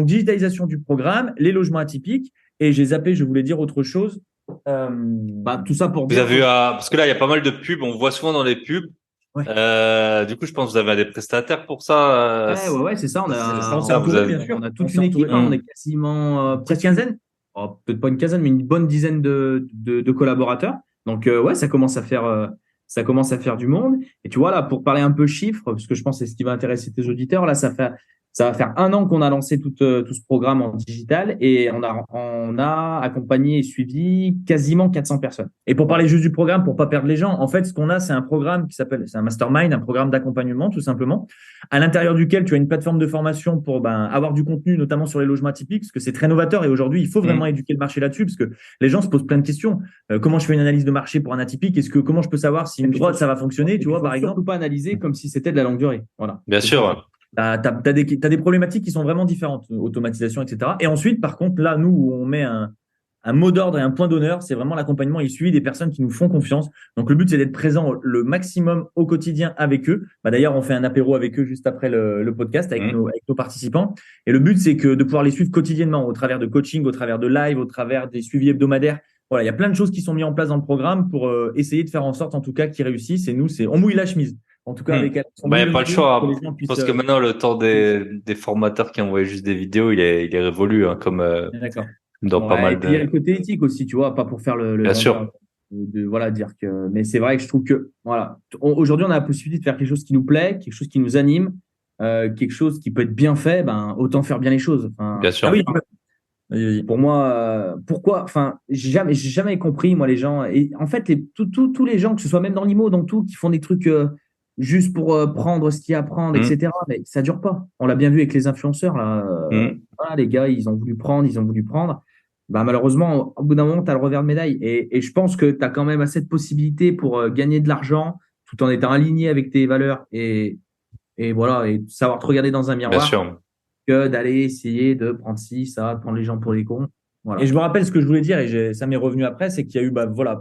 digitalisation du programme, les logements atypiques, et j'ai zappé, je voulais dire autre chose. Tout ça pour Vous dire. avez parce que là, il y a pas mal de pubs. On voit souvent dans les pubs. Ouais. Du coup, je pense que vous avez des prestataires pour ça. Ouais, c'est ça. On a toute une équipe. On est quasiment presque une quinzaine. Peut-être pas une quinzaine, mais une bonne dizaine de collaborateurs. Donc, ouais, ça commence à faire du monde. Et tu vois, là, pour parler un peu chiffres, parce que je pense que c'est ce qui va intéresser tes auditeurs, là, ça va faire un an qu'on a lancé tout ce programme en digital et on a accompagné et suivi quasiment 400 personnes. Et pour parler juste du programme, pour pas perdre les gens, en fait, ce qu'on a, c'est un programme c'est un mastermind, un programme d'accompagnement, tout simplement, à l'intérieur duquel tu as une plateforme de formation pour avoir du contenu, notamment sur les logements atypiques, parce que c'est très novateur et aujourd'hui, il faut vraiment éduquer le marché là-dessus, parce que les gens se posent plein de questions. Comment je fais une analyse de marché pour un atypique? Comment je peux savoir si une droite, ça va fonctionner, tu vois, par exemple? Surtout pas analyser comme si c'était de la longue durée. Voilà. Bien sûr. T'as des problématiques qui sont vraiment différentes, automatisation, etc. Et ensuite, par contre, là, nous, où on met un mot d'ordre et un point d'honneur, c'est vraiment l'accompagnement et suivi des personnes qui nous font confiance. Donc, le but, c'est d'être présent le maximum au quotidien avec eux. D'ailleurs, on fait un apéro avec eux juste après le podcast avec nos participants. Et le but, c'est de pouvoir les suivre quotidiennement au travers de coaching, au travers de live, au travers des suivis hebdomadaires. Voilà, il y a plein de choses qui sont mises en place dans le programme pour essayer de faire en sorte, en tout cas, qu'ils réussissent. Et nous, on mouille la chemise. En tout cas, avec il n'y a pas le choix. Parce que maintenant, le temps des formateurs qui envoient juste des vidéos, il est révolu, hein, comme dans pas mal de. Il y a le côté éthique aussi, tu vois, pas pour faire le Bien sûr. Voilà, dire que. Mais c'est vrai que je trouve que, voilà, aujourd'hui, on a la possibilité de faire quelque chose qui nous plaît, quelque chose qui nous anime, quelque chose qui peut être bien fait, autant faire bien les choses. Bien sûr. Ah oui. Pour moi, pourquoi, j'ai jamais compris, moi, les gens, et en fait, tous les gens, que ce soit même dans l'IMO, dans tout, qui font des trucs juste pour prendre ce qu'il y a à prendre, etc. Mais ça dure pas. On l'a bien vu avec les influenceurs, là. Voilà, les gars, ils ont voulu prendre. Malheureusement, au bout d'un moment, tu as le revers de médaille. Et je pense que tu as quand même assez de possibilités pour gagner de l'argent tout en étant aligné avec tes valeurs et voilà, et savoir te regarder dans un miroir. Bien sûr. Que d'aller essayer de prendre ci, ça, de prendre les gens pour les cons. Voilà. Et je me rappelle ce que je voulais dire, et ça m'est revenu après, c'est qu'il y a eu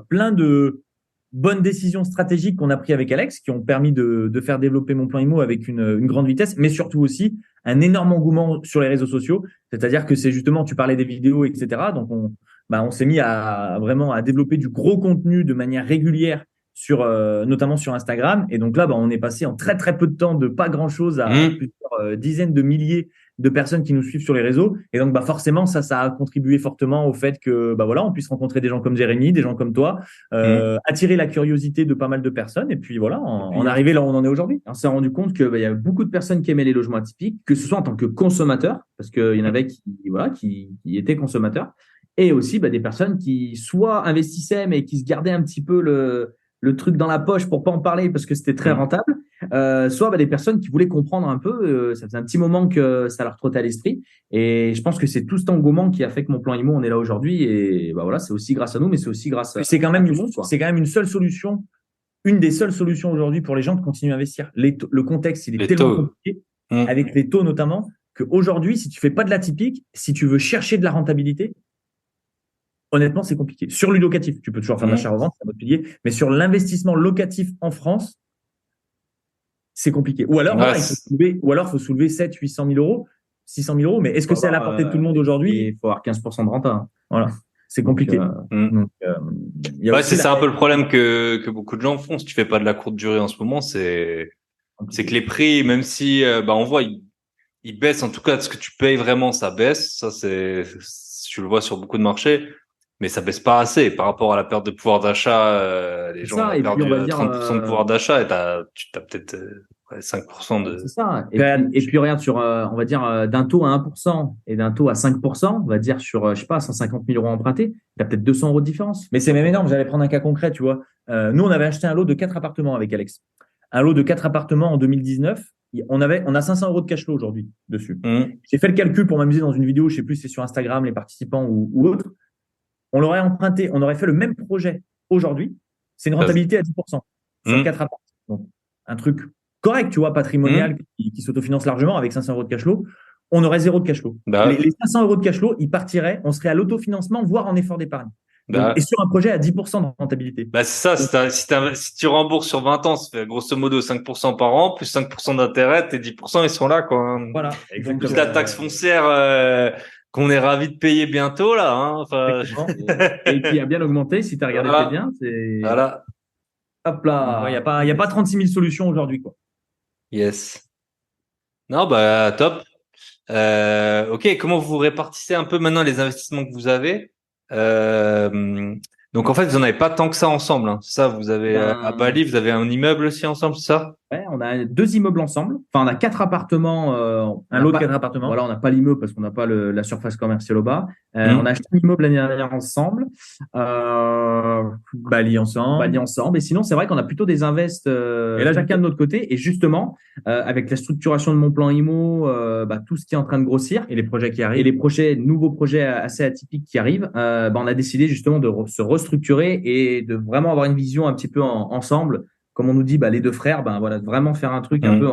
plein de bonnes décisions stratégiques qu'on a prises avec Alex, qui ont permis de faire développer mon plan IMO avec une grande vitesse, mais surtout aussi un énorme engouement sur les réseaux sociaux. C'est-à-dire que c'est justement, tu parlais des vidéos, etc. Donc on s'est mis à vraiment à développer du gros contenu de manière régulière notamment sur Instagram. Et donc là, on est passé en très très peu de temps de pas grand-chose à plusieurs dizaines de milliers de personnes qui nous suivent sur les réseaux. Et donc, forcément, ça a contribué fortement au fait que, on puisse rencontrer des gens comme Jérémy, des gens comme toi, attirer la curiosité de pas mal de personnes. Et puis voilà, on est arrivé là où on en est aujourd'hui. On s'est rendu compte qu'il y a beaucoup de personnes qui aimaient les logements atypiques, que ce soit en tant que consommateurs, parce qu'il y en avait qui étaient consommateurs, et aussi des personnes qui soit investissaient, mais qui se gardaient un petit peu le truc dans la poche pour pas en parler parce que c'était très rentable, soit des personnes qui voulaient comprendre un peu, ça faisait un petit moment que ça leur trottait à l'esprit, et je pense que c'est tout cet engouement qui a fait que mon plan IMO, on est là aujourd'hui, et voilà, c'est aussi grâce à nous, mais c'est aussi grâce à c'est quand même tout le monde, quoi. C'est quand même une des seules solutions aujourd'hui pour les gens de continuer à investir. Le contexte, il est tellement compliqué, avec les taux notamment, qu'aujourd'hui, si tu fais pas de l'atypique, si tu veux chercher de la rentabilité, honnêtement, c'est compliqué. Sur le locatif, tu peux toujours faire de l'achat-revente, c'est un autre pilier, mais sur l'investissement locatif en France, c'est compliqué. Ou alors, il faut soulever 700 000, 800 000 euros, 600 000 euros, mais est-ce que c'est à la portée de tout le monde aujourd'hui? Il faut avoir 15% de renta. Voilà. C'est compliqué. C'est ça un peu le problème que beaucoup de gens font. Si tu fais pas de la courte durée en ce moment, c'est que les prix, même si, on voit, ils baissent. En tout cas, ce que tu payes vraiment, ça baisse. Ça, tu le vois sur beaucoup de marchés. Mais ça baisse pas assez par rapport à la perte de pouvoir d'achat. Les gens ont perdu 30% de pouvoir d'achat et tu as peut-être 5% de. C'est ça. Et puis regarde sur, on va dire, d'un taux à 1% et d'un taux à 5%, on va dire sur, 150 000 euros empruntés, tu as peut-être 200 euros de différence. Mais c'est même énorme. J'allais prendre un cas concret, tu vois. Nous, on avait acheté un lot de 4 appartements avec Alex. un lot de 4 appartements en 2019. On a 500 € de cash flow aujourd'hui dessus. J'ai fait le calcul pour m'amuser dans une vidéo, je sais plus si c'est sur Instagram, les participants ou autre. On l'aurait emprunté, on aurait fait le même projet aujourd'hui. C'est une rentabilité à 10% sur 4 appartements. Donc, un truc correct, tu vois, patrimonial, qui s'autofinance largement avec 500 € de cash flow. On aurait 0 de cash flow. Les 500 € de cash flow, ils partiraient, on serait à l'autofinancement, voire en effort d'épargne. Et sur un projet à 10% de rentabilité. C'est ça, si tu rembourses sur 20 ans, ça fait grosso modo 5% par an, plus 5% d'intérêt, tes 10%, ils sont là, quoi. Voilà. Plus la taxe foncière, qu'on est ravi de payer bientôt, là, hein. Enfin... Et qui a bien augmenté, si tu as regardé très bien, c'est... Voilà. Hop là. Il y a pas 36 000 solutions aujourd'hui, quoi. Yes. Non, top. Ok, comment vous répartissez un peu maintenant les investissements que vous avez? Donc en fait, vous n'en avez pas tant que ça ensemble, hein. C'est ça, vous avez à Bali, vous avez un immeuble aussi ensemble, c'est ça? Ouais, on a 2 immeubles ensemble. Enfin, on a 4 appartements. Un lot de 4 appartements. Voilà, on n'a pas l'immeuble parce qu'on n'a pas la surface commerciale au bas. On a acheté un immeuble l'année dernière ensemble. Bali ensemble. Et sinon, c'est vrai qu'on a plutôt des invests et là, chacun de notre côté. Et justement, avec la structuration de mon plan IMO, tout ce qui est en train de grossir et les projets qui arrivent et les nouveaux projets assez atypiques qui arrivent, on a décidé justement de se restructurer et de vraiment avoir une vision un petit peu ensemble. Comme on nous dit, les 2 frères, voilà, de vraiment faire un truc un peu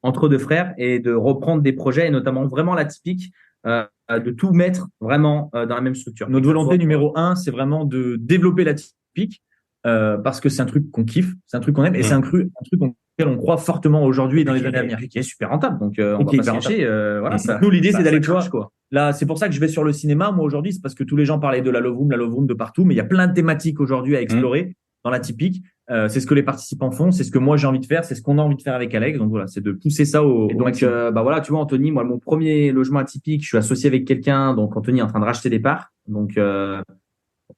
entre 2 frères et de reprendre des projets et notamment vraiment l'atypique, de tout mettre vraiment dans la même structure. Notre volonté numéro 1, c'est vraiment de développer l'atypique parce que c'est un truc qu'on kiffe, c'est un truc qu'on aime et c'est un truc auquel on croit fortement aujourd'hui et dans les années à venir. Qui est super rentable, donc on va pas se cacher. Voilà, nous, l'idée, c'est d'aller quoi. Là, c'est pour ça que je vais sur le cinéma. Moi, aujourd'hui, c'est parce que tous les gens parlaient de la Love Room de partout, mais il y a plein de thématiques aujourd'hui à explorer dans l'atypique. C'est ce que les participants font, c'est ce que moi j'ai envie de faire, c'est ce qu'on a envie de faire avec Alex. Donc voilà, c'est de pousser ça au maximum. Voilà, tu vois, Anthony, moi, mon premier logement atypique, je suis associé avec quelqu'un. Donc, Anthony est en train de racheter des parts. Donc,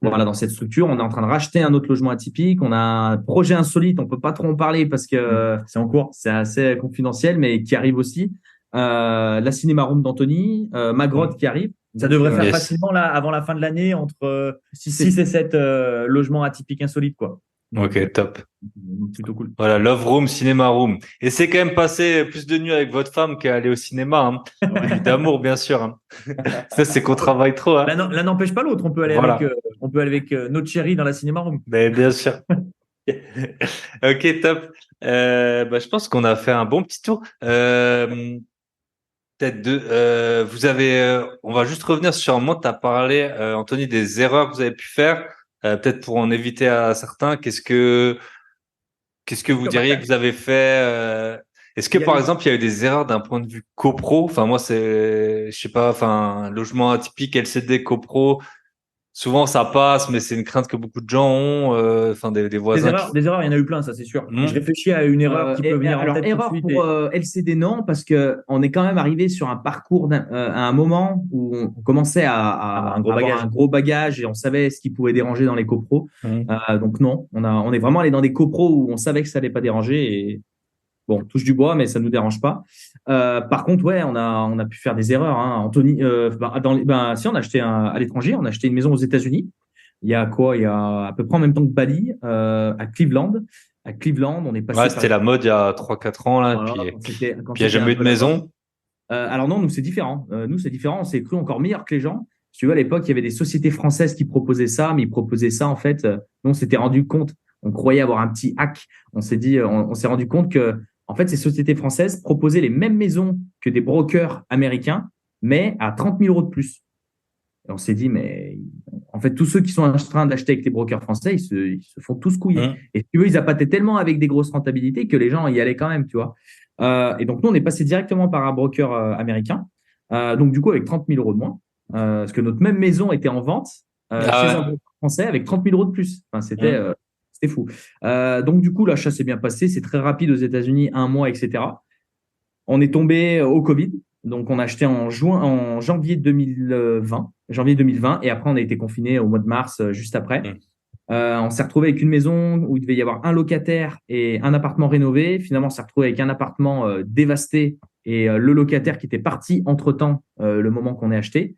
voilà, dans cette structure, on est en train de racheter un autre logement atypique. On a un projet insolite, on peut pas trop en parler parce que c'est en cours, c'est assez confidentiel, mais qui arrive aussi. La cinéma room d'Anthony, ma grotte qui arrive. Ça devrait faire facilement là avant la fin de l'année entre 6 et 7 logements atypiques insolites, quoi. Ok, top. Plutôt cool. Voilà, Love Room, Cinéma Room. Et c'est quand même passé plus de nuits avec votre femme qu'à aller au cinéma, hein. D'amour, bien sûr, hein. Ça, c'est qu'on travaille trop, hein. L'un n'empêche pas l'autre. On peut aller avec notre chérie dans la Cinéma Room. Mais bien sûr. Ok, top. Je pense qu'on a fait un bon petit tour. Peut-être vous avez, on va juste revenir sur un moment, tu as parlé, Anthony, des erreurs que vous avez pu faire. Peut-être pour en éviter à certains, qu'est-ce que vous diriez que vous avez fait? Est-ce que par exemple il y a eu des erreurs d'un point de vue copro? Enfin moi je sais pas, logement atypique, LCD, copro. Souvent ça passe, mais c'est une crainte que beaucoup de gens ont. Des voisins. Des erreurs, il y en a eu plein, ça c'est sûr. Je réfléchis à une erreur qui peut venir en tête. Erreur pour LCD, non, parce que on est quand même arrivé sur un parcours à un moment où on commençait à avoir un gros bagage et on savait ce qui pouvait déranger dans les copros. Donc non, on est vraiment allé dans des copros où on savait que ça allait pas déranger et bon, touche du bois, mais ça nous dérange pas. Par contre, ouais, on a pu faire des erreurs, hein. Anthony, si on a acheté à l'étranger, on a acheté une maison aux États-Unis. Il y a à peu près en même temps que Bali, à Cleveland. À Cleveland, on est passé. Ouais, c'était la mode il y a 3-4 ans, là. Voilà, puis il n'y a jamais eu de maison. Alors non, nous, c'est différent. On s'est cru encore meilleur que les gens. Tu vois, à l'époque, il y avait des sociétés françaises qui proposaient ça, mais ils proposaient ça, en fait, nous, on s'était rendu compte. On croyait avoir un petit hack. On s'est dit, on s'est rendu compte que, en fait, ces sociétés françaises proposaient les mêmes maisons que des brokers américains, mais à 30 000 € de plus. Et on s'est dit, mais en fait, tous ceux qui sont en train d'acheter avec les brokers français, ils se font tous couiller. Et tu veux, ils appâtaient tellement avec des grosses rentabilités que les gens y allaient quand même, tu vois. Et donc, nous, on est passé directement par un broker américain. Donc, du coup, avec 30 000 € de moins, parce que notre même maison était en vente chez un broker français avec 30 000 € de plus. Enfin, c'était fou. Donc, du coup, l'achat s'est bien passé. C'est très rapide aux États-Unis, 1 mois, etc. On est tombé au Covid. Donc, on a acheté en janvier 2020. Et après, on a été confiné au mois de mars, juste après. On s'est retrouvé avec une maison où il devait y avoir un locataire et un appartement rénové. Finalement, on s'est retrouvé avec un appartement dévasté et le locataire qui était parti entre-temps, le moment qu'on est acheté.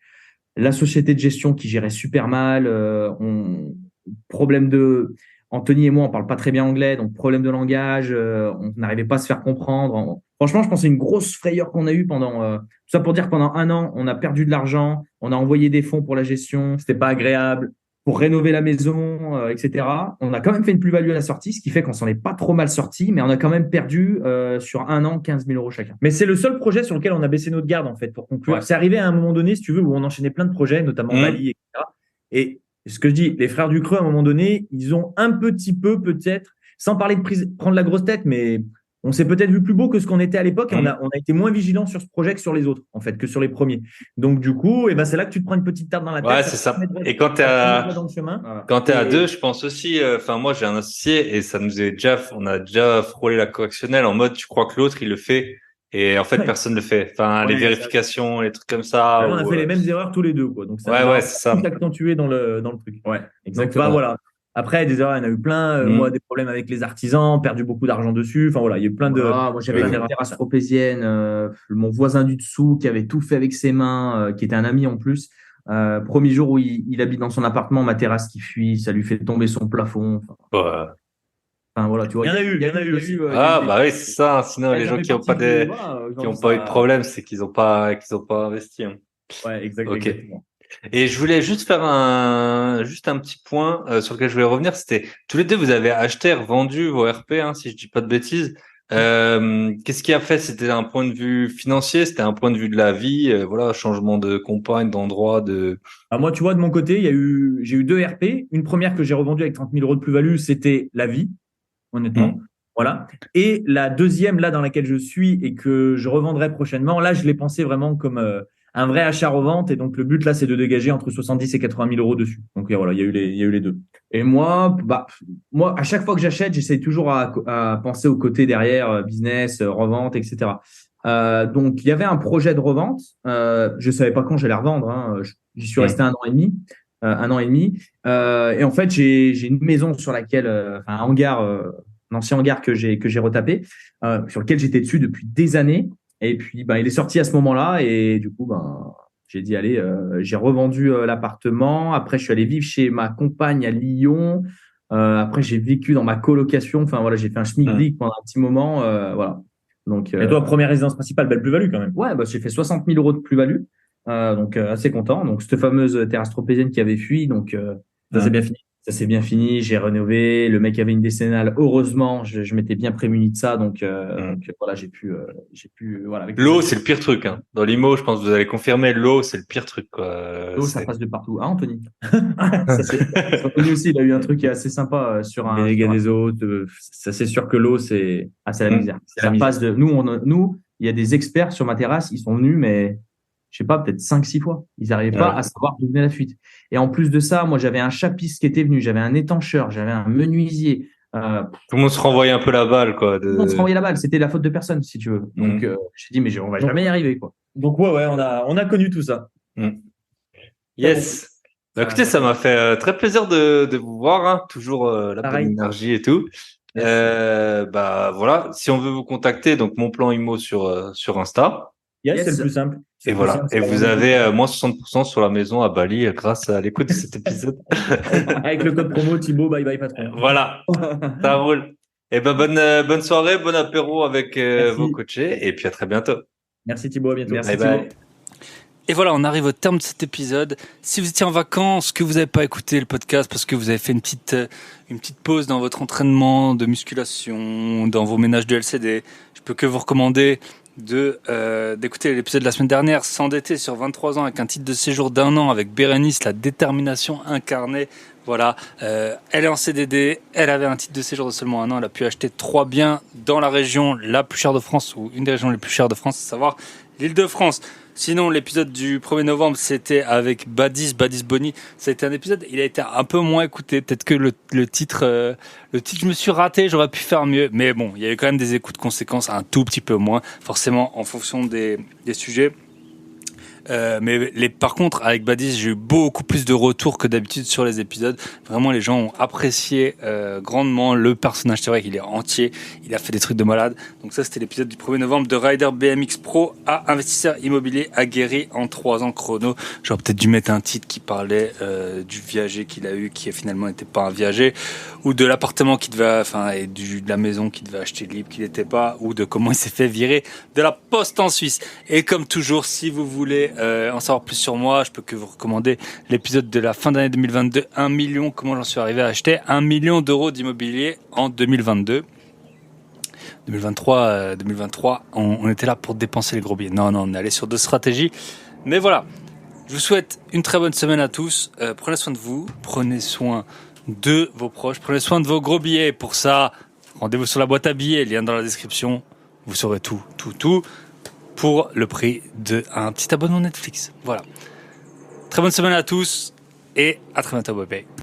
La société de gestion qui gérait super mal. Anthony et moi, on parle pas très bien anglais, donc problème de langage, on n'arrivait pas à se faire comprendre. Franchement, je pense que c'est une grosse frayeur qu'on a eue pendant, tout ça pour dire que pendant 1 an, on a perdu de l'argent, on a envoyé des fonds pour la gestion, c'était pas agréable, pour rénover la maison, etc. On a quand même fait une plus-value à la sortie, ce qui fait qu'on s'en est pas trop mal sorti, mais on a quand même perdu sur 1 an 15 000 euros chacun. Mais c'est le seul projet sur lequel on a baissé notre garde, en fait, pour conclure. Ouais. C'est arrivé à un moment donné, si tu veux, où on enchaînait plein de projets, notamment Bali, etc. Et ce que je dis, les frères du Creux, à un moment donné, ils ont un petit peu, peut-être, sans parler de prendre la grosse tête, mais on s'est peut-être vu plus beau que ce qu'on était à l'époque et on a été moins vigilant sur ce projet que sur les autres, en fait, que sur les premiers. Donc, du coup, c'est là que tu te prends une petite tarte dans la tête. Ouais, c'est ça. Et quand t'es à deux, je pense aussi, moi, j'ai un associé et on a déjà frôlé la correctionnelle en mode, tu crois que l'autre, il le fait. Et en fait, personne ne le fait. Les vérifications, les trucs comme ça. On a fait les mêmes erreurs tous les deux, quoi. Donc, ça c'est ça. accentué dans le truc. Ouais, exactement. Donc, voilà. Après, des erreurs, il y en a eu plein. Moi, des problèmes avec les artisans, perdu beaucoup d'argent dessus. Enfin, voilà, il y a eu plein de. Moi, j'avais une terrasse tropézienne, mon voisin du dessous qui avait tout fait avec ses mains, qui était un ami en plus. Premier jour où il habite dans son appartement, ma terrasse qui fuit, ça lui fait tomber son plafond. Enfin, voilà, tu vois. Il y en a eu aussi. Oui, c'est ça. Sinon, les gens qui n'ont pas eu de problème, c'est qu'ils n'ont pas investi. Hein. Ouais, exactement. Okay. Et je voulais juste faire un petit point sur lequel je voulais revenir. C'était tous les deux, vous avez acheté et revendu vos RP, si je dis pas de bêtises. Qu'est-ce qui a fait? C'était un point de vue financier, c'était un point de vue de la vie, changement de compagne, d'endroit, moi, tu vois, de mon côté, j'ai eu 2 RP. Une première que j'ai revendue avec 30 000 euros de plus-value, c'était la vie, honnêtement. Voilà. Et la deuxième, là, dans laquelle je suis et que je revendrai prochainement, là, je l'ai pensé vraiment comme un vrai achat-revente. Et donc, le but, là, c'est de dégager entre 70 et 80 000 euros dessus. Donc, voilà, il y a eu les deux. Et moi, à chaque fois que j'achète, j'essaie toujours à penser au côté derrière, business, revente, etc. Donc, il y avait un projet de revente. Je savais pas quand j'allais revendre. J'y suis resté 1 an et demi. 1 an et demi. Et en fait, j'ai une maison sur laquelle, un hangar, un ancien hangar que j'ai retapé, sur lequel j'étais dessus depuis des années. Et puis, il est sorti à ce moment-là. Et du coup, j'ai dit, allez, j'ai revendu l'appartement. Après, je suis allé vivre chez ma compagne à Lyon. Après, j'ai vécu dans ma colocation. Enfin, voilà, j'ai fait un schmilblick pendant un petit moment. Voilà. Donc, et toi, première résidence principale, belle plus-value quand même. Ouais, j'ai fait 60 000 euros de plus-value. Donc, assez content. Donc, cette fameuse terrasse tropézienne qui avait fui. Donc, ça s'est bien fini. Ça s'est bien fini, j'ai rénové. Le mec avait une décennale. Heureusement, je m'étais bien prémuni de ça. Donc voilà, j'ai pu voilà. L'eau, c'est le pire truc. Dans l'IMO, je pense que vous allez confirmer, l'eau, c'est le pire truc. L'eau, ça passe de partout. Ah, Anthony. Anthony aussi, il a eu un truc qui est assez sympa sur un. Les dégâts des eaux. Ça, c'est sûr que l'eau, c'est. C'est la misère. Ça passe de. Nous, il y a des experts sur ma terrasse. Ils sont venus, mais je sais pas, peut-être 5-6 fois. Ils n'arrivaient pas à savoir d'où venait la fuite. Et en plus de ça, moi, j'avais un chapiste qui était venu, j'avais un étancheur, j'avais un menuisier. Tout le monde se renvoyait un peu la balle, quoi. Tout le monde se renvoyait la balle. C'était la faute de personne, si tu veux. Donc, j'ai dit, mais on va jamais y arriver, quoi. Donc, ouais, on a connu tout ça. Yes. Écoutez, ça m'a fait très plaisir de vous voir, toujours la bonne énergie et tout. Yes. Voilà. Si on veut vous contacter, donc mon plan IMO sur Insta. Yes, c'est le plus simple. Et voilà. Et vous avez moins 60% sur la maison à Bali grâce à l'écoute de cet épisode. Avec le code promo Thibaut, bye bye patron. Voilà. Ça roule. Et bonne soirée, bon apéro avec vos coachés et puis à très bientôt. Merci Thibaut, à bientôt. Merci Thibaut. Et voilà, on arrive au terme de cet épisode. Si vous étiez en vacances, que vous n'avez pas écouté le podcast parce que vous avez fait une petite pause dans votre entraînement de musculation, dans vos ménages de LCD, je peux que vous recommander d'écouter l'épisode de la semaine dernière, S'endetter sur 23 ans avec un titre de séjour d'1 an avec Bérénice, la détermination incarnée. Voilà, elle est en CDD, elle avait un titre de séjour de seulement 1 an, elle a pu acheter 3 biens dans la région la plus chère de France, ou une des régions les plus chères de France, à savoir l'Île-de-France. Sinon, l'épisode du 1er novembre, c'était avec Badis Boni. Ça a été un épisode, il a été un peu moins écouté. Peut-être que le titre, je me suis raté, j'aurais pu faire mieux. Mais bon, il y a eu quand même des écoutes conséquences, un tout petit peu moins, forcément en fonction des sujets. Mais par contre, avec Badis, j'ai eu beaucoup plus de retours que d'habitude sur les épisodes. Vraiment, les gens ont apprécié grandement le personnage. C'est vrai qu'il est entier. Il a fait des trucs de malade. Donc ça, c'était l'épisode du 1er novembre de Rider BMX Pro à investisseur immobilier aguerri en 3 ans chrono. J'aurais peut-être dû mettre un titre qui parlait du viager qu'il a eu, qui finalement n'était pas un viager, ou de l'appartement qu'il devait, et de la maison qu'il devait acheter libre, qu'il n'était pas, ou de comment il s'est fait virer de la poste en Suisse. Et comme toujours, si vous voulez en savoir plus sur moi, je peux que vous recommander l'épisode de la fin d'année 2022, 1 million, comment j'en suis arrivé à acheter 1 million d'euros d'immobilier en 2022. 2023, on était là pour dépenser les gros billets. Non, on est allé sur 2 stratégies. Mais voilà, je vous souhaite une très bonne semaine à tous. Prenez soin de vous, prenez soin de vos proches, prenez soin de vos gros billets. Pour ça, rendez-vous sur la boîte à billets, lien dans la description. Vous saurez tout pour le prix d'un petit abonnement Netflix. Voilà. Très bonne semaine à tous et à très bientôt. Bye bye.